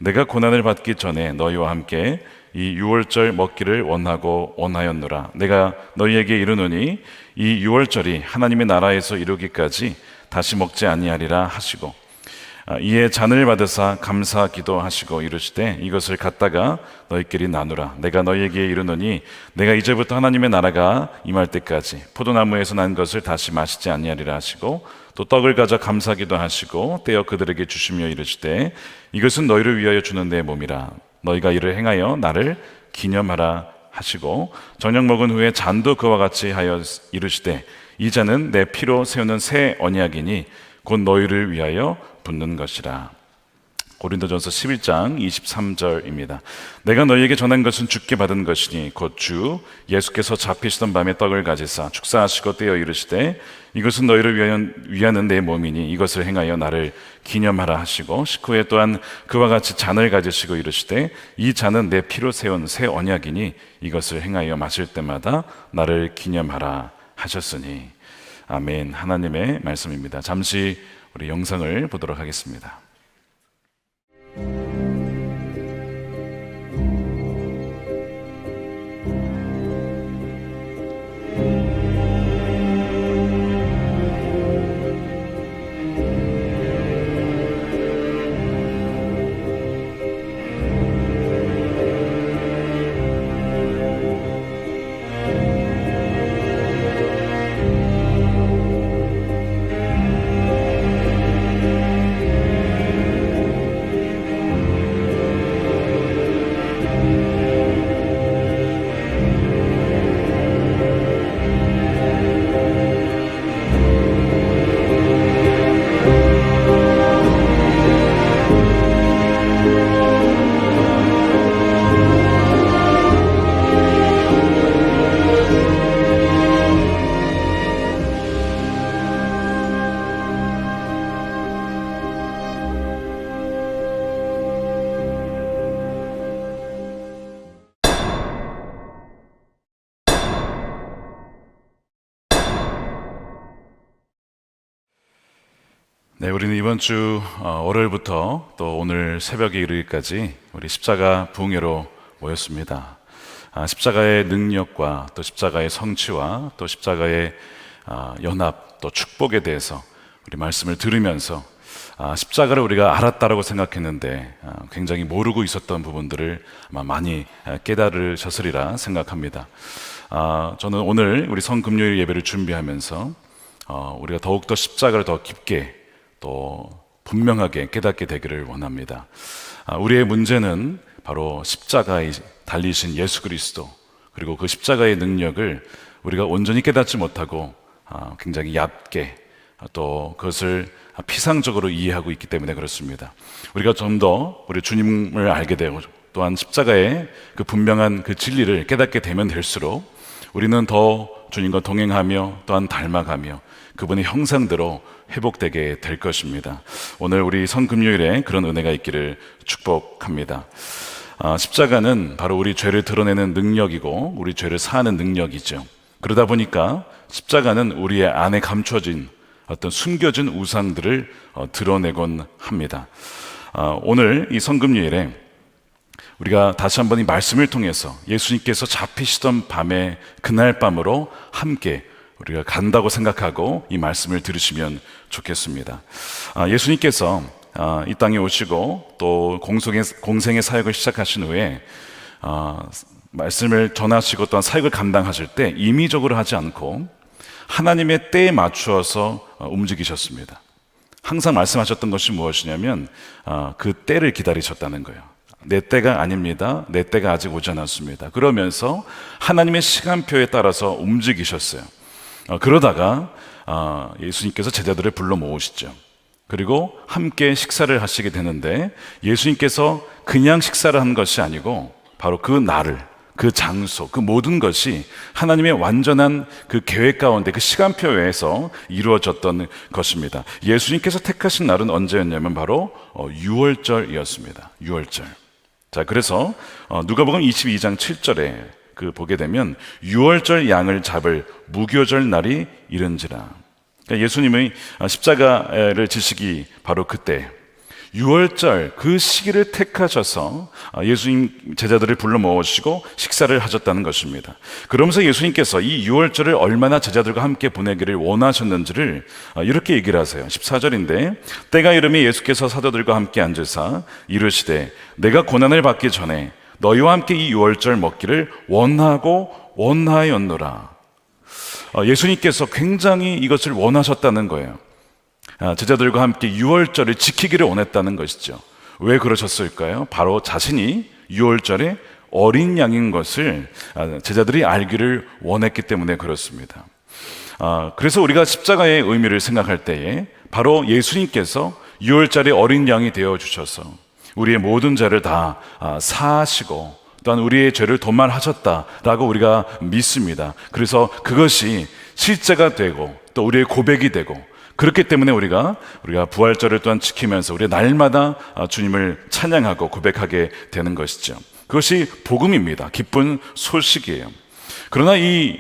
내가 고난을 받기 전에 너희와 함께 이 유월절 먹기를 원하였노라. 내가 너희에게 이르노니 이 유월절이 하나님의 나라에서 이루기까지 다시 먹지 아니하리라 하시고, 이에 잔을 받으사 감사 기도하시고 이르시되 이것을 갖다가 너희끼리 나누라. 내가 너희에게 이르노니 내가 이제부터 하나님의 나라가 임할 때까지 포도나무에서 난 것을 다시 마시지 아니하리라 하시고, 또 떡을 가져 감사 기도하시고 떼어 그들에게 주시며 이르시되 이것은 너희를 위하여 주는 내 몸이라. 너희가 이를 행하여 나를 기념하라 하시고, 저녁 먹은 후에 잔도 그와 같이 하여 이르시되 이 잔은 내 피로 세우는 새 언약이니 곧 너희를 위하여 붓는 것이라. 고린도전서 11장 23절입니다. 내가 너희에게 전한 것은 주께 받은 것이니 곧 주 예수께서 잡히시던 밤에 떡을 가지사 축사하시고 떼어 이르시되 이것은 너희를 위하는 내 몸이니 이것을 행하여 나를 기념하라 하시고, 식후에 또한 그와 같이 잔을 가지시고 이르시되 이 잔은 내 피로 세운 새 언약이니 이것을 행하여 마실 때마다 나를 기념하라 하셨으니. 아멘. 하나님의 말씀입니다. 잠시 우리 영상을 보도록 하겠습니다. 네, 우리는 이번 주 월요일부터 또 오늘 새벽에 이르기까지 우리 십자가 부흥회로 모였습니다. 십자가의 능력과 또 십자가의 성취와 또 십자가의 연합 또 축복에 대해서 우리 말씀을 들으면서 십자가를 우리가 알았다라고 생각했는데 굉장히 모르고 있었던 부분들을 아마 많이 깨달으셨으리라 생각합니다. 저는 오늘 우리 성금요일 예배를 준비하면서 우리가 더욱더 십자가를 더 깊게 또 분명하게 깨닫게 되기를 원합니다. 우리의 문제는 바로 십자가에 달리신 예수 그리스도, 그리고 그 십자가의 능력을 우리가 온전히 깨닫지 못하고 굉장히 얕게 또 그것을 피상적으로 이해하고 있기 때문에 그렇습니다. 우리가 좀 더 우리 주님을 알게 되고 또한 십자가의 그 분명한 그 진리를 깨닫게 되면 될수록 우리는 더 주님과 동행하며 또한 닮아가며 그분의 형상대로 회복되게 될 것입니다. 오늘 우리 성금요일에 그런 은혜가 있기를 축복합니다. 십자가는 바로 우리 죄를 드러내는 능력이고 우리 죄를 사하는 능력이죠. 그러다 보니까 십자가는 우리의 안에 감춰진 어떤 숨겨진 우상들을 드러내곤 합니다. 오늘 이 성금요일에 우리가 다시 한번 이 말씀을 통해서 예수님께서 잡히시던 밤에 그날 밤으로 함께 우리가 간다고 생각하고 이 말씀을 들으시면 좋겠습니다. 예수님께서 이 땅에 오시고 또 공생의 사역을 시작하신 후에 말씀을 전하시고 또한 사역을 감당하실 때 임의적으로 하지 않고 하나님의 때에 맞추어서 움직이셨습니다. 항상 말씀하셨던 것이 무엇이냐면 그 때를 기다리셨다는 거예요. 내 때가 아닙니다. 내 때가 아직 오지 않았습니다. 그러면서 하나님의 시간표에 따라서 움직이셨어요. 그러다가 예수님께서 제자들을 불러 모으시죠. 그리고 함께 식사를 하시게 되는데 예수님께서 그냥 식사를 한 것이 아니고 바로 그 날을, 그 장소, 그 모든 것이 하나님의 완전한 그 계획 가운데 그 시간표에서 이루어졌던 것입니다. 예수님께서 택하신 날은 언제였냐면 바로 유월절이었습니다. 유월절. 자, 그래서 누가복음 22장 7절에 보게 되면 유월절 양을 잡을 무교절 날이 이른지라. 그러니까 예수님의 십자가를 지시기 바로 그때 유월절 그 시기를 택하셔서 예수님 제자들을 불러 모으시고 식사를 하셨다는 것입니다. 그러면서 예수님께서 이 유월절을 얼마나 제자들과 함께 보내기를 원하셨는지를 이렇게 얘기를 하세요. 14절인데 때가 이르매 예수께서 사도들과 함께 앉으사 이르시되 내가 고난을 받기 전에 너희와 함께 이 유월절 먹기를 원하고 원하였노라. 예수님께서 굉장히 이것을 원하셨다는 거예요. 제자들과 함께 유월절을 지키기를 원했다는 것이죠. 왜 그러셨을까요? 바로 자신이 유월절에 어린 양인 것을 제자들이 알기를 원했기 때문에 그렇습니다. 그래서 우리가 십자가의 의미를 생각할 때에 바로 예수님께서 유월절에 어린 양이 되어 주셔서 우리의 모든 죄를 다 사하시고 또한 우리의 죄를 도말하셨다라고 우리가 믿습니다. 그래서 그것이 실제가 되고 또 우리의 고백이 되고, 그렇기 때문에 우리가 부활절을 또한 지키면서 우리 날마다 주님을 찬양하고 고백하게 되는 것이죠. 그것이 복음입니다. 기쁜 소식이에요. 그러나 이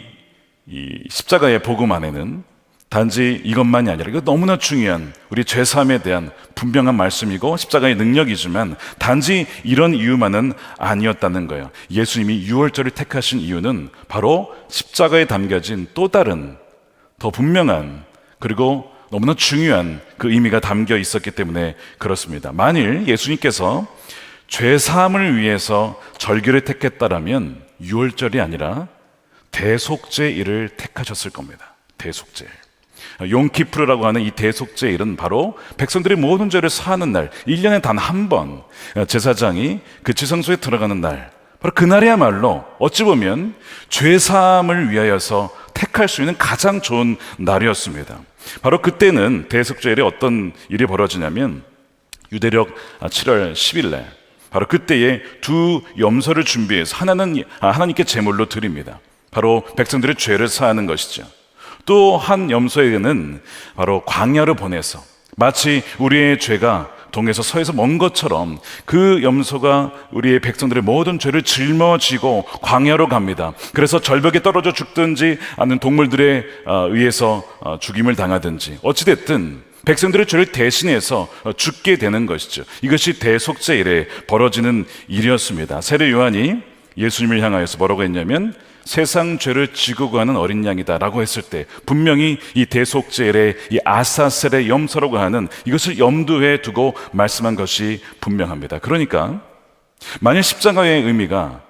십자가의 복음 안에는 단지 이것만이 아니라, 이거 너무나 중요한 우리 죄사함에 대한 분명한 말씀이고 십자가의 능력이지만 단지 이런 이유만은 아니었다는 거예요. 예수님이 유월절을 택하신 이유는 바로 십자가에 담겨진 또 다른 더 분명한 그리고 너무나 중요한 그 의미가 담겨 있었기 때문에 그렇습니다. 만일 예수님께서 죄사함을 위해서 절기를 택했다라면 유월절이 아니라 대속죄일을 택하셨을 겁니다. 대속죄일. 용키프르라고 하는 이 대속죄일은 바로 백성들의 모든 죄를 사하는 날, 1년에 단 한 번 제사장이 그 지성소에 들어가는 날, 바로 그날이야말로 어찌 보면 죄사함을 위하여서 택할 수 있는 가장 좋은 날이었습니다. 바로 그때는 대속죄일에 어떤 일이 벌어지냐면 유대력 7월 10일 날 바로 그때에 두 염소를 준비해서 하나는 하나님께 제물로 드립니다. 바로 백성들의 죄를 사하는 것이죠. 또 한 염소에게는 바로 광야로 보내서 마치 우리의 죄가 동에서 서에서 먼 것처럼 그 염소가 우리의 백성들의 모든 죄를 짊어지고 광야로 갑니다. 그래서 절벽에 떨어져 죽든지 아니면 동물들에 의해서 죽임을 당하든지 어찌됐든 백성들의 죄를 대신해서 죽게 되는 것이죠. 이것이 대속죄일에 벌어지는 일이었습니다. 세례 요한이 예수님을 향하여서 뭐라고 했냐면 세상 죄를 지고 가는 어린 양이다 라고 했을 때 분명히 이 대속죄일의 이 아사셀의 염소라고 하는 이것을 염두에 두고 말씀한 것이 분명합니다. 그러니까 만일 십자가의 의미가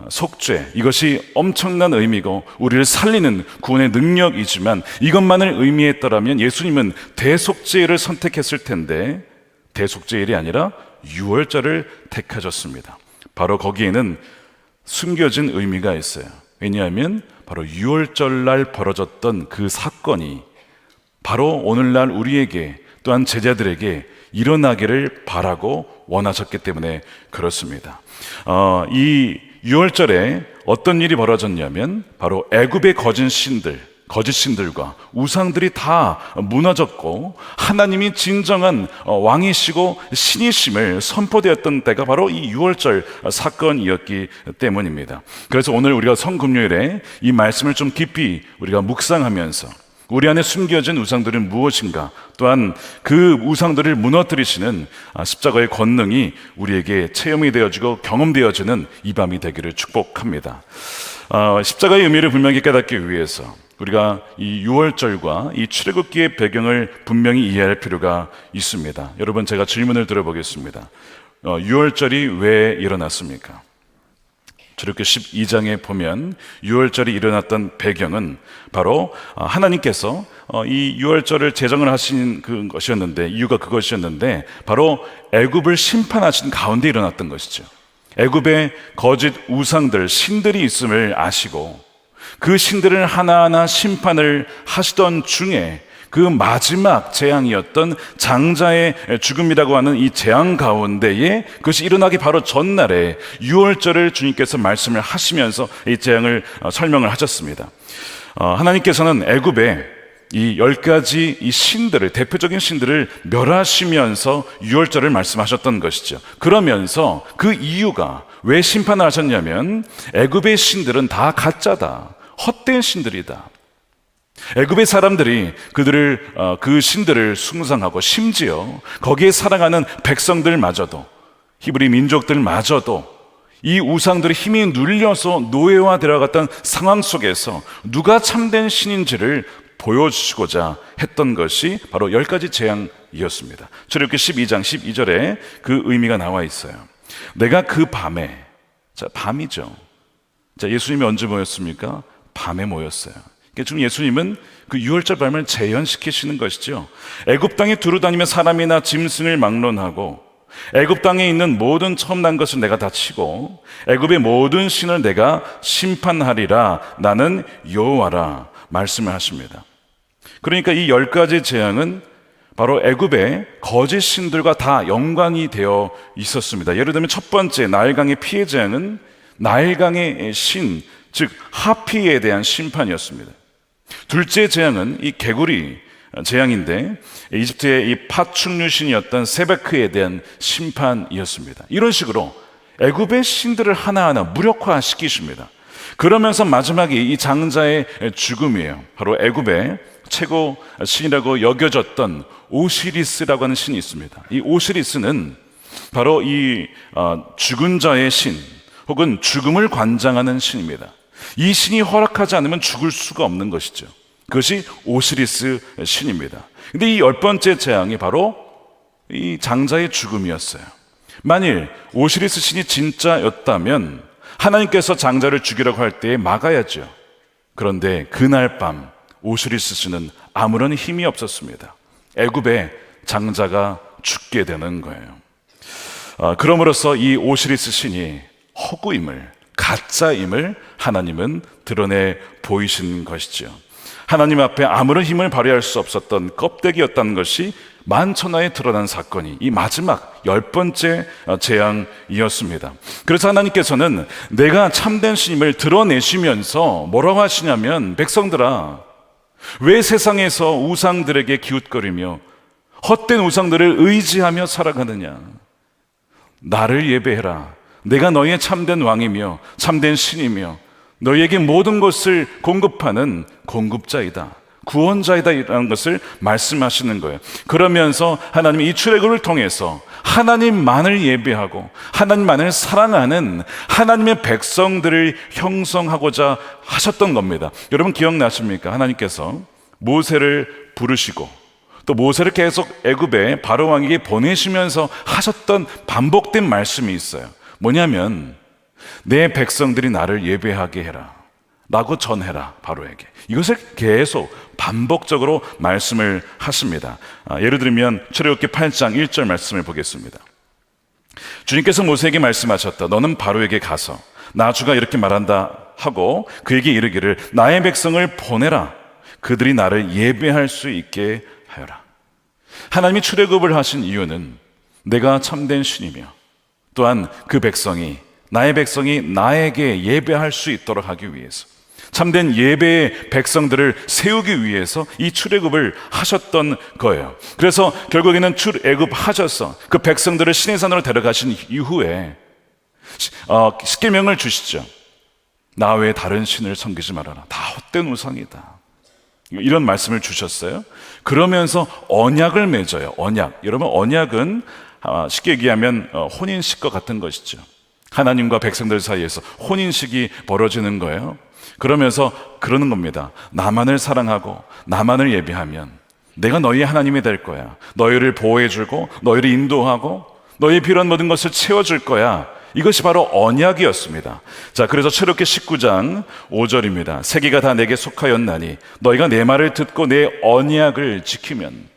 속죄, 이것이 엄청난 의미고 우리를 살리는 구원의 능력이지만 이것만을 의미했더라면 예수님은 대속죄일을 선택했을 텐데 대속죄일이 아니라 유월절을 택하셨습니다. 바로 거기에는 숨겨진 의미가 있어요. 왜냐하면 바로 유월절날 벌어졌던 그 사건이 바로 오늘날 우리에게 또한 제자들에게 일어나기를 바라고 원하셨기 때문에 그렇습니다. 이 유월절에 어떤 일이 벌어졌냐면 바로 애굽의 거짓 신들과 우상들이 다 무너졌고 하나님이 진정한 왕이시고 신이심을 선포되었던 때가 바로 이 유월절 사건이었기 때문입니다. 그래서 오늘 우리가 성금요일에 이 말씀을 좀 깊이 우리가 묵상하면서 우리 안에 숨겨진 우상들은 무엇인가, 또한 그 우상들을 무너뜨리시는 십자가의 권능이 우리에게 체험이 되어지고 경험되어지는 이 밤이 되기를 축복합니다. 십자가의 의미를 분명히 깨닫기 위해서 우리가 이 유월절과 이 출애굽기의 배경을 분명히 이해할 필요가 있습니다. 여러분, 제가 질문을 드려보겠습니다. 유월절이 왜 일어났습니까? 출애굽기 12장에 보면 유월절이 일어났던 배경은 바로 하나님께서 이 유월절을 제정을 하신 것이었는데, 이유가 그것이었는데 바로 애굽을 심판하신 가운데 일어났던 것이죠. 애굽에 거짓 우상들, 신들이 있음을 아시고 그 신들을 하나하나 심판을 하시던 중에 그 마지막 재앙이었던 장자의 죽음이라고 하는 이 재앙 가운데에 그것이 일어나기 바로 전날에 유월절을 주님께서 말씀을 하시면서 이 재앙을 설명을 하셨습니다. 하나님께서는 애굽에 이 10가지 이 신들을, 대표적인 신들을 멸하시면서 유월절을 말씀하셨던 것이죠. 그러면서 그 이유가 왜 심판을 하셨냐면 애굽의 신들은 다 가짜다, 헛된 신들이다. 애굽의 사람들이 그 신들을 숭상하고 심지어 거기에 살아가는 백성들마저도, 히브리 민족들마저도 이 우상들의 힘이 눌려서 노예화되어갔던 상황 속에서 누가 참된 신인지를 보여주시고자 했던 것이 바로 10가지 재앙이었습니다. 출애굽기 12장 12절에 그 의미가 나와 있어요. 내가 그 밤에, 자, 밤이죠. 자, 예수님이 언제 모였습니까? 밤에 모였어요. 그러니까 지금 예수님은 그 유월절 밤을 재현시키시는 것이죠. 애굽 땅에 두루다니며 사람이나 짐승을 막론하고 애굽 땅에 있는 모든 처음 난 것을 내가 다 치고 애굽의 모든 신을 내가 심판하리라. 나는 여호와라 말씀을 하십니다. 그러니까 이 10가지 재앙은 바로 애굽의 거짓 신들과 다 연관이 되어 있었습니다. 예를 들면 첫 번째 나일강의 피해 재앙은 나일강의 신, 즉 하피에 대한 심판이었습니다. 둘째 재앙은 이 개구리 재앙인데 이집트의 이 파충류 신이었던 세베크에 대한 심판이었습니다. 이런 식으로 애굽의 신들을 하나하나 무력화시키십니다. 그러면서 마지막에 이 장자의 죽음이에요. 바로 애굽의 최고 신이라고 여겨졌던 오시리스라고 하는 신이 있습니다. 이 오시리스는 바로 이 죽은 자의 신 혹은 죽음을 관장하는 신입니다. 이 신이 허락하지 않으면 죽을 수가 없는 것이죠. 그것이 오시리스 신입니다. 근데 이 10번째 재앙이 바로 이 장자의 죽음이었어요. 만일 오시리스 신이 진짜였다면 하나님께서 장자를 죽이라고 할 때에 막아야죠. 그런데 그날 밤 오시리스 신은 아무런 힘이 없었습니다. 애굽의 장자가 죽게 되는 거예요. 그럼으로써 이 오시리스 신이 허구임을, 가짜임을 하나님은 드러내 보이신 것이죠. 하나님 앞에 아무런 힘을 발휘할 수 없었던 껍데기였다는 것이 만천하에 드러난 사건이 이 마지막 10번째 재앙이었습니다. 그래서 하나님께서는 내가 참된 신임을 드러내시면서 뭐라고 하시냐면, 백성들아, 왜 세상에서 우상들에게 기웃거리며 헛된 우상들을 의지하며 살아가느냐? 나를 예배해라. 내가 너희의 참된 왕이며 참된 신이며 너희에게 모든 것을 공급하는 공급자이다, 구원자이다 라는 것을 말씀하시는 거예요. 그러면서 하나님이 이 출애굽을 통해서 하나님만을 예배하고 하나님만을 사랑하는 하나님의 백성들을 형성하고자 하셨던 겁니다. 여러분 기억나십니까? 하나님께서 모세를 부르시고 또 모세를 계속 애굽에 바로 왕에게 보내시면서 하셨던 반복된 말씀이 있어요. 뭐냐면 내 백성들이 나를 예배하게 해라 라고 전해라, 바로에게. 이것을 계속 반복적으로 말씀을 하십니다. 예를 들면 출애굽기 8장 1절 말씀을 보겠습니다. 주님께서 모세에게 말씀하셨다. 너는 바로에게 가서 나 주가 이렇게 말한다 하고 그에게 이르기를 나의 백성을 보내라. 그들이 나를 예배할 수 있게 하여라. 하나님이 출애굽을 하신 이유는 내가 참된 신이며 또한 그 백성이, 나의 백성이 나에게 예배할 수 있도록 하기 위해서, 참된 예배의 백성들을 세우기 위해서 이 출애굽을 하셨던 거예요. 그래서 결국에는 출애굽 하셔서 그 백성들을 시내산으로 데려가신 이후에 십계명을 주시죠. 나 외에 다른 신을 섬기지 말아라. 다 헛된 우상이다. 이런 말씀을 주셨어요. 그러면서 언약을 맺어요. 언약. 여러분, 언약은 쉽게 얘기하면 혼인식과 같은 것이죠. 하나님과 백성들 사이에서 혼인식이 벌어지는 거예요. 그러면서 그러는 겁니다. 나만을 사랑하고 나만을 예배하면 내가 너희의 하나님이 될 거야. 너희를 보호해주고 너희를 인도하고 너희의 필요한 모든 것을 채워줄 거야. 이것이 바로 언약이었습니다. 자, 그래서 출애굽기 19장 5절입니다. 세계가 다 내게 속하였나니 너희가 내 말을 듣고 내 언약을 지키면,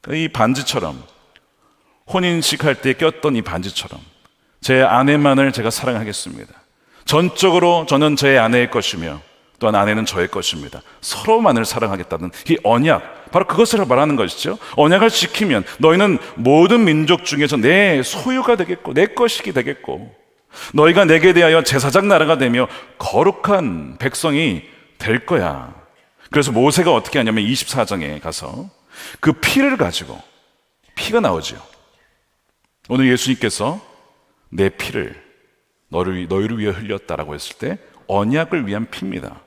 이 반지처럼, 혼인식 할 때 꼈던 이 반지처럼 제 아내만을 제가 사랑하겠습니다. 전적으로 저는 제 아내의 것이며 또한 아내는 저의 것입니다. 서로만을 사랑하겠다는 이 언약, 바로 그것을 말하는 것이죠. 언약을 지키면 너희는 모든 민족 중에서 내 소유가 되겠고 내 것이 되겠고 너희가 내게 대하여 제사장 나라가 되며 거룩한 백성이 될 거야. 그래서 모세가 어떻게 하냐면 24장에 가서 그 피를 가지고, 피가 나오죠. 오늘 예수님께서 내 피를 너희를 위해 흘렸다라고 했을 때 언약을 위한 피입니다.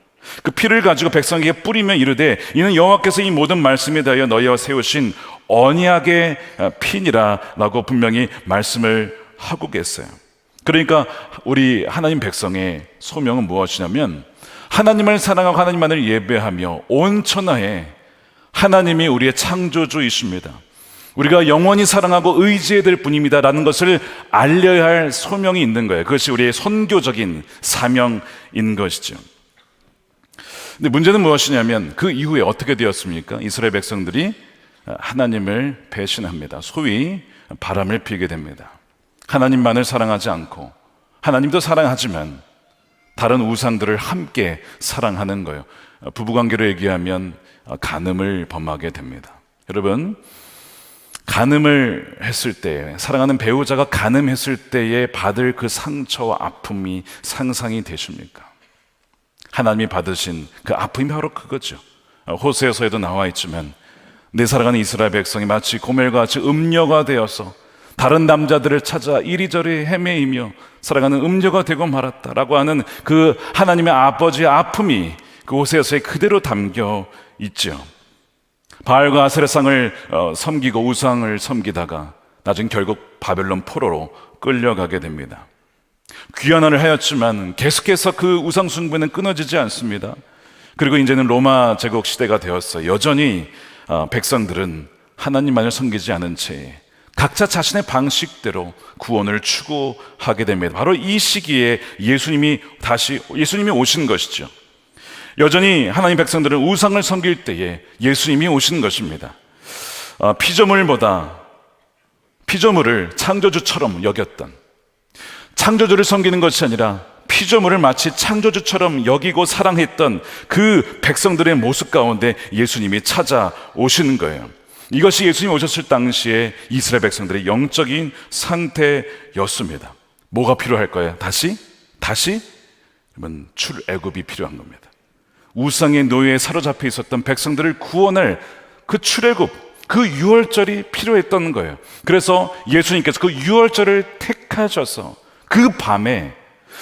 그 피를 가지고 백성에게 뿌리며 이르되 이는 여호와께서 이 모든 말씀에 대하여 너희와 세우신 언약의 피니라 라고 분명히 말씀을 하고 계세요. 그러니까 우리 하나님 백성의 소명은 무엇이냐면 하나님을 사랑하고 하나님만을 예배하며 온 천하에 하나님이 우리의 창조주이십니다, 우리가 영원히 사랑하고 의지해야 될 분입니다 라는 것을 알려야 할 소명이 있는 거예요. 그것이 우리의 선교적인 사명인 것이죠. 근데 문제는 무엇이냐면 그 이후에 어떻게 되었습니까? 이스라엘 백성들이 하나님을 배신합니다. 소위 바람을 피게 됩니다. 하나님만을 사랑하지 않고 하나님도 사랑하지만 다른 우상들을 함께 사랑하는 거예요. 부부관계로 얘기하면 간음을 범하게 됩니다. 여러분, 간음을 했을 때, 사랑하는 배우자가 간음했을 때에 받을 그 상처와 아픔이 상상이 되십니까? 하나님이 받으신 그 아픔이 바로 그거죠. 호세아서에도 나와 있지만 내 사랑하는 이스라엘 백성이 마치 고멜과 같이 음녀가 되어서 다른 남자들을 찾아 이리저리 헤매이며 살아가는 음녀가 되고 말았다라고 하는 그 하나님의 아버지의 아픔이 그 호세아서에 그대로 담겨 있죠. 바알과 아세라상을 섬기고 우상을 섬기다가 나중 결국 바벨론 포로로 끌려가게 됩니다. 귀환을 하였지만 계속해서 그 우상 숭배는 끊어지지 않습니다. 그리고 이제는 로마 제국 시대가 되었어요. 여전히 백성들은 하나님만을 섬기지 않은 채 각자 자신의 방식대로 구원을 추구하게 됩니다. 바로 이 시기에 예수님이 오신 것이죠. 여전히 하나님 백성들은 우상을 섬길 때에 예수님이 오신 것입니다. 피조물을 창조주처럼 여겼던, 창조주를 섬기는 것이 아니라 피조물을 마치 창조주처럼 여기고 사랑했던 그 백성들의 모습 가운데 예수님이 찾아오시는 거예요. 이것이 예수님이 오셨을 당시에 이스라엘 백성들의 영적인 상태였습니다. 뭐가 필요할까요? 다시 출애굽이 필요한 겁니다. 우상의 노예에 사로잡혀 있었던 백성들을 구원할 그 출애굽, 그 유월절이 필요했던 거예요. 그래서 예수님께서 그 유월절을 택하셔서 그 밤에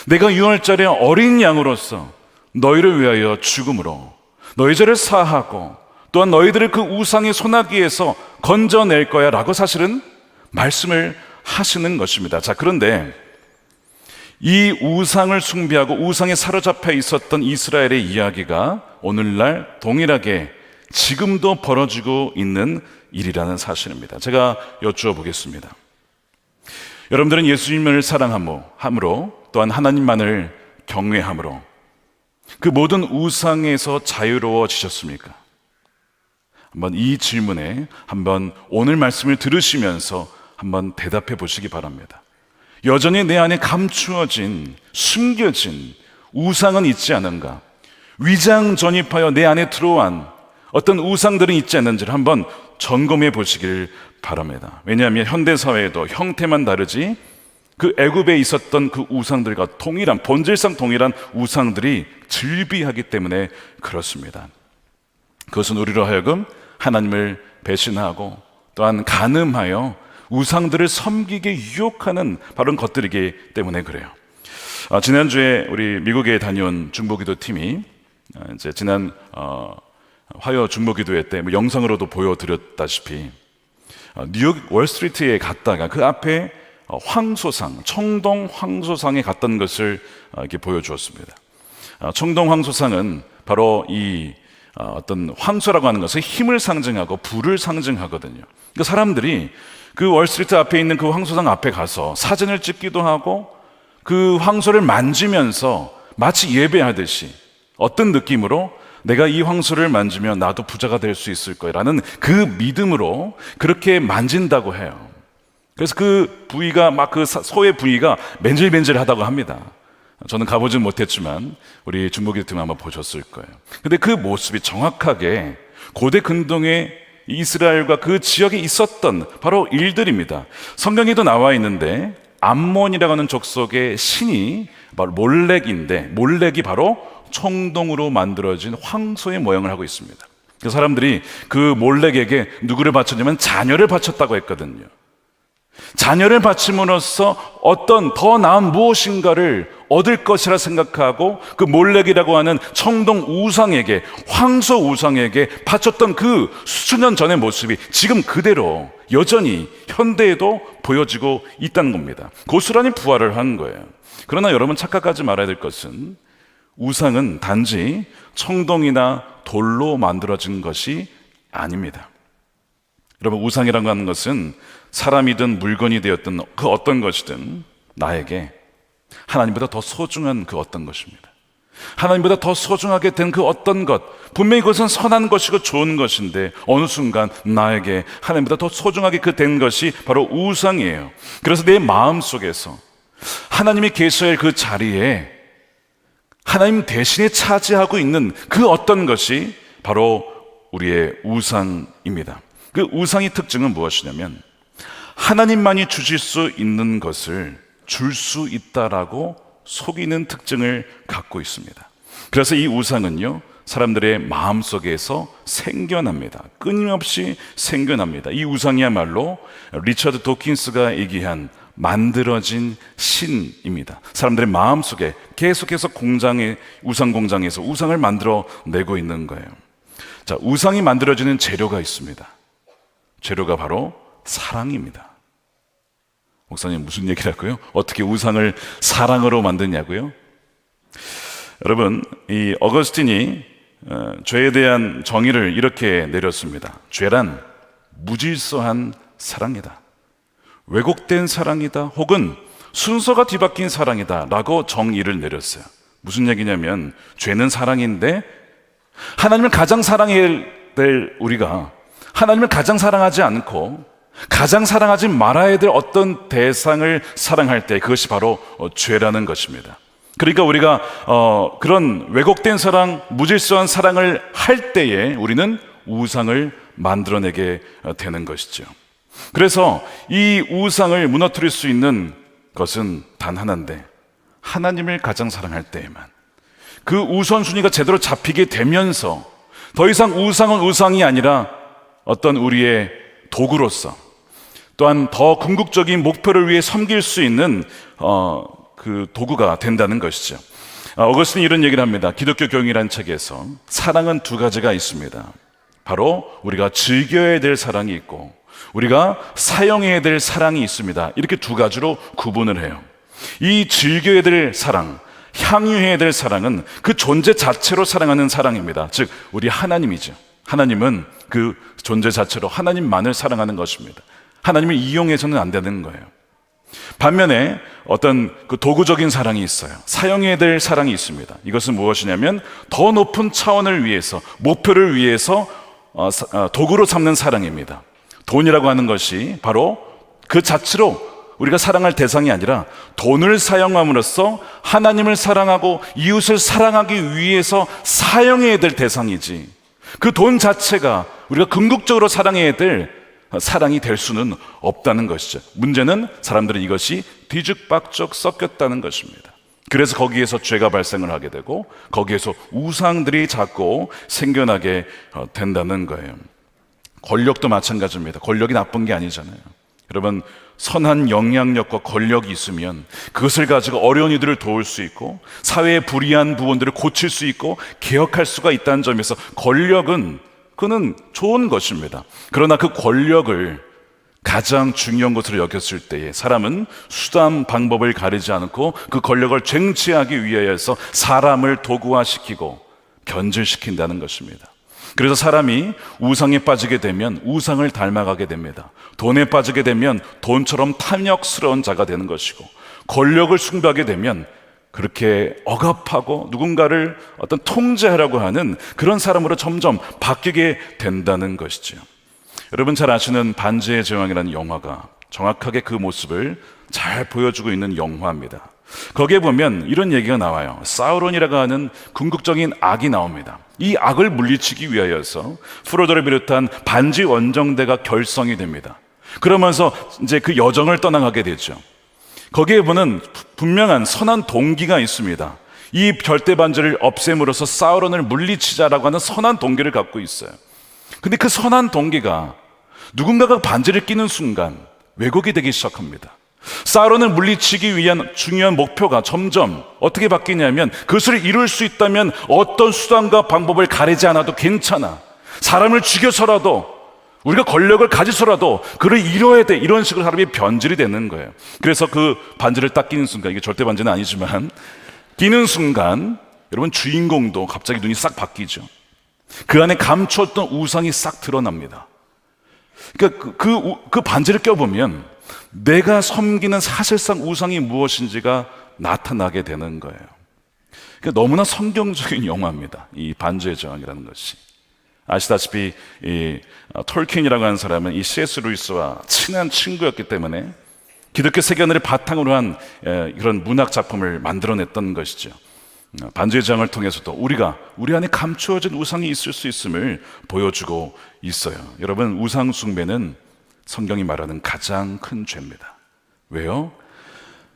내가 유월절에 어린 양으로서 너희를 위하여 죽음으로 너희 죄를 사하고 또한 너희들을 그 우상의 소나기에서 건져낼 거야 라고 사실은 말씀을 하시는 것입니다. 자, 그런데 이 우상을 숭배하고 우상에 사로잡혀 있었던 이스라엘의 이야기가 오늘날 동일하게 지금도 벌어지고 있는 일이라는 사실입니다. 제가 여쭈어 보겠습니다. 여러분들은 예수님을 사랑함으로 또한 하나님만을 경외함으로 그 모든 우상에서 자유로워지셨습니까? 한번 이 질문에 오늘 말씀을 들으시면서 한번 대답해 보시기 바랍니다. 여전히 내 안에 감추어진, 숨겨진 우상은 있지 않은가? 위장 전입하여 내 안에 들어온 어떤 우상들은 있지 않는지를 한번 점검해 보시길 바랍니다. 왜냐하면 현대사회에도 형태만 다르지 그 애굽에 있었던 그 우상들과 본질상 동일한 우상들이 즐비하기 때문에 그렇습니다. 그것은 우리로 하여금 하나님을 배신하고 또한 간음하여 우상들을 섬기게 유혹하는 바로 것들이기 때문에 그래요. 지난주에 우리 미국에 다녀온 중보기도 팀이 이제 지난 화요 중보기도회 때 영상으로도 보여드렸다시피 뉴욕 월스트리트에 갔다가 그 앞에 청동 황소상에 갔던 것을 이렇게 보여주었습니다. 청동 황소상은 바로 이 어떤 황소라고 하는 것은 힘을 상징하고 부를 상징하거든요. 그러니까 사람들이 그 월스트리트 앞에 있는 그 황소상 앞에 가서 사진을 찍기도 하고 그 황소를 만지면서 마치 예배하듯이 어떤 느낌으로 내가 이 황소를 만지면 나도 부자가 될 수 있을 거라는 그 믿음으로 그렇게 만진다고 해요. 그래서 그 부위가 그 소의 부위가 맨질맨질하다고 합니다. 저는 가보진 못했지만 우리 중보기도팀 아마 보셨을 거예요. 근데 그 모습이 정확하게 고대 근동의 이스라엘과 그 지역에 있었던 바로 일들입니다. 성경에도 나와 있는데 암몬이라고 하는 족속의 신이 바로 몰렉인데 몰렉이 바로 청동으로 만들어진 황소의 모양을 하고 있습니다. 그 사람들이 그 몰렉에게 누구를 바쳤냐면 자녀를 바쳤다고 했거든요. 자녀를 바침으로써 어떤 더 나은 무엇인가를 얻을 것이라 생각하고 그 몰렉이라고 하는 청동 우상에게, 황소 우상에게 바쳤던 그 수천 년 전의 모습이 지금 그대로 여전히 현대에도 보여지고 있다는 겁니다. 고스란히 부활을 한 거예요. 그러나 여러분 착각하지 말아야 될 것은 우상은 단지 청동이나 돌로 만들어진 것이 아닙니다. 여러분, 우상이라고 하는 것은 사람이든 물건이 되었든 그 어떤 것이든 나에게 하나님보다 더 소중한 그 어떤 것입니다. 하나님보다 더 소중하게 된 그 어떤 것, 분명히 그것은 선한 것이고 좋은 것인데 어느 순간 나에게 하나님보다 더 소중하게 그 된 것이 바로 우상이에요. 그래서 내 마음속에서 하나님이 계셔야 할 그 자리에 하나님 대신에 차지하고 있는 그 어떤 것이 바로 우리의 우상입니다. 그 우상의 특징은 무엇이냐면 하나님만이 주실 수 있는 것을 줄 수 있다라고 속이는 특징을 갖고 있습니다. 그래서 이 우상은요, 사람들의 마음속에서 생겨납니다. 끊임없이 생겨납니다. 이 우상이야말로 리처드 도킨스가 얘기한 만들어진 신입니다. 사람들의 마음속에 계속해서 우상 공장에서 우상을 만들어내고 있는 거예요. 자, 우상이 만들어지는 재료가 있습니다. 재료가 바로 사랑입니다. 목사님 무슨 얘기라고요? 어떻게 우상을 사랑으로 만드냐고요? 여러분, 이 어거스틴이 죄에 대한 정의를 이렇게 내렸습니다. 죄란 무질서한 사랑이다, 왜곡된 사랑이다, 혹은 순서가 뒤바뀐 사랑이다 라고 정의를 내렸어요. 무슨 얘기냐면 죄는 사랑인데 하나님을 가장 사랑해야 될 우리가 하나님을 가장 사랑하지 않고 가장 사랑하지 말아야 될 어떤 대상을 사랑할 때 그것이 바로 죄라는 것입니다. 그러니까 우리가 그런 왜곡된 사랑, 무질서한 사랑을 할 때에 우리는 우상을 만들어내게 되는 것이죠. 그래서 이 우상을 무너뜨릴 수 있는 것은 단 하나인데 하나님을 가장 사랑할 때에만 그 우선순위가 제대로 잡히게 되면서 더 이상 우상은 우상이 아니라 어떤 우리의 도구로서 또한 더 궁극적인 목표를 위해 섬길 수 있는 그 도구가 된다는 것이죠. 어거스틴이 이런 얘기를 합니다. 기독교 교훈이라는 책에서 사랑은 두 가지가 있습니다. 바로 우리가 즐겨야 될 사랑이 있고 우리가 사용해야 될 사랑이 있습니다. 이렇게 두 가지로 구분을 해요. 이 즐겨야 될 사랑, 향유해야 될 사랑은 그 존재 자체로 사랑하는 사랑입니다. 즉 우리 하나님이죠. 하나님은 그 존재 자체로 하나님만을 사랑하는 것입니다. 하나님을 이용해서는 안 되는 거예요. 반면에 어떤 그 도구적인 사랑이 있어요. 사용해야 될 사랑이 있습니다. 이것은 무엇이냐면 더 높은 차원을 위해서, 목표를 위해서 도구로 삼는 사랑입니다. 돈이라고 하는 것이 바로 그 자체로 우리가 사랑할 대상이 아니라 돈을 사용함으로써 하나님을 사랑하고 이웃을 사랑하기 위해서 사용해야 될 대상이지, 그 돈 자체가 우리가 궁극적으로 사랑해야 될 사랑이 될 수는 없다는 것이죠. 문제는 사람들은 이것이 뒤죽박죽 섞였다는 것입니다. 그래서 거기에서 죄가 발생을 하게 되고 거기에서 우상들이 자꾸 생겨나게 된다는 거예요. 권력도 마찬가지입니다. 권력이 나쁜 게 아니잖아요. 여러분, 선한 영향력과 권력이 있으면 그것을 가지고 어려운 이들을 도울 수 있고 사회의 불이한 부분들을 고칠 수 있고 개혁할 수가 있다는 점에서 권력은 그는 좋은 것입니다. 그러나 그 권력을 가장 중요한 것으로 여겼을 때에 사람은 수단 방법을 가리지 않고 그 권력을 쟁취하기 위하여서 사람을 도구화시키고 변질시킨다는 것입니다. 그래서 사람이 우상에 빠지게 되면 우상을 닮아가게 됩니다. 돈에 빠지게 되면 돈처럼 탐욕스러운 자가 되는 것이고, 권력을 숭배하게 되면 그렇게 억압하고 누군가를 어떤 통제하려고 하는 그런 사람으로 점점 바뀌게 된다는 것이죠. 여러분 잘 아시는 반지의 제왕이라는 영화가 정확하게 그 모습을 잘 보여주고 있는 영화입니다. 거기에 보면 이런 얘기가 나와요. 사우론이라고 하는 궁극적인 악이 나옵니다. 이 악을 물리치기 위하여서 프로도를 비롯한 반지 원정대가 결성이 됩니다. 그러면서 이제 그 여정을 떠나가게 되죠. 거기에 보면 분명한 선한 동기가 있습니다. 이 절대 반지를 없앰으로써 사우론을 물리치자라고 하는 선한 동기를 갖고 있어요. 근데 그 선한 동기가 누군가가 반지를 끼는 순간 왜곡이 되기 시작합니다. 사론을 물리치기 위한 중요한 목표가 점점 어떻게 바뀌냐면, 그것을 이룰 수 있다면 어떤 수단과 방법을 가리지 않아도 괜찮아, 사람을 죽여서라도, 우리가 권력을 가지서라도 그를 이뤄야 돼, 이런 식으로 사람이 변질이 되는 거예요. 그래서 그 반지를 딱 끼는 순간, 이게 절대 반지는 아니지만 끼는 순간 여러분, 주인공도 갑자기 눈이 싹 바뀌죠. 그 안에 감추었던 우상이 싹 드러납니다. 그러니까 그 반지를 껴보면 내가 섬기는 사실상 우상이 무엇인지가 나타나게 되는 거예요. 그러니까 너무나 성경적인 영화입니다, 이 반지의 제왕이라는 것이. 아시다시피 이 톨킨이라고 하는 사람은 이 C.S. 루이스와 친한 친구였기 때문에 기독교 세계관을 바탕으로 한 그런 문학 작품을 만들어냈던 것이죠. 반지의 제왕을 통해서도 우리 안에 감추어진 우상이 있을 수 있음을 보여주고 있어요. 여러분, 우상 숭배는 성경이 말하는 가장 큰 죄입니다. 왜요?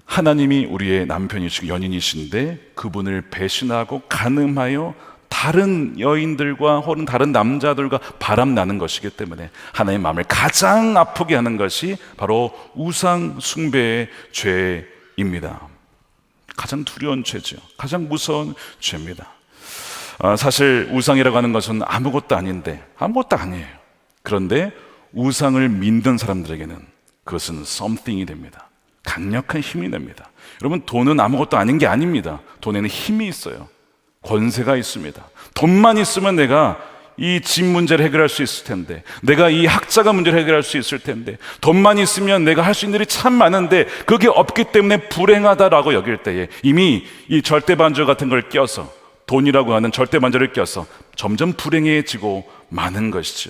하나님이 우리의 남편이시고 연인이신데 그분을 배신하고 간음하여 다른 여인들과 혹은 다른 남자들과 바람나는 것이기 때문에 하나님의 마음을 가장 아프게 하는 것이 바로 우상 숭배의 죄입니다. 가장 두려운 죄죠. 가장 무서운 죄입니다. 사실 우상이라고 하는 것은 아무것도 아닌데, 아무것도 아니에요. 그런데 우상을 믿는 사람들에게는 그것은 something이 됩니다. 강력한 힘이 됩니다. 여러분, 돈은 아무것도 아닌 게 아닙니다. 돈에는 힘이 있어요. 권세가 있습니다. 돈만 있으면 내가 이 집 문제를 해결할 수 있을 텐데, 내가 이 학자가 문제를 해결할 수 있을 텐데, 돈만 있으면 내가 할 수 있는 일이 참 많은데 그게 없기 때문에 불행하다라고 여길 때에 이미 이 절대반절 같은 걸 껴서, 돈이라고 하는 절대반절을 껴서 점점 불행해지고 마는 것이죠.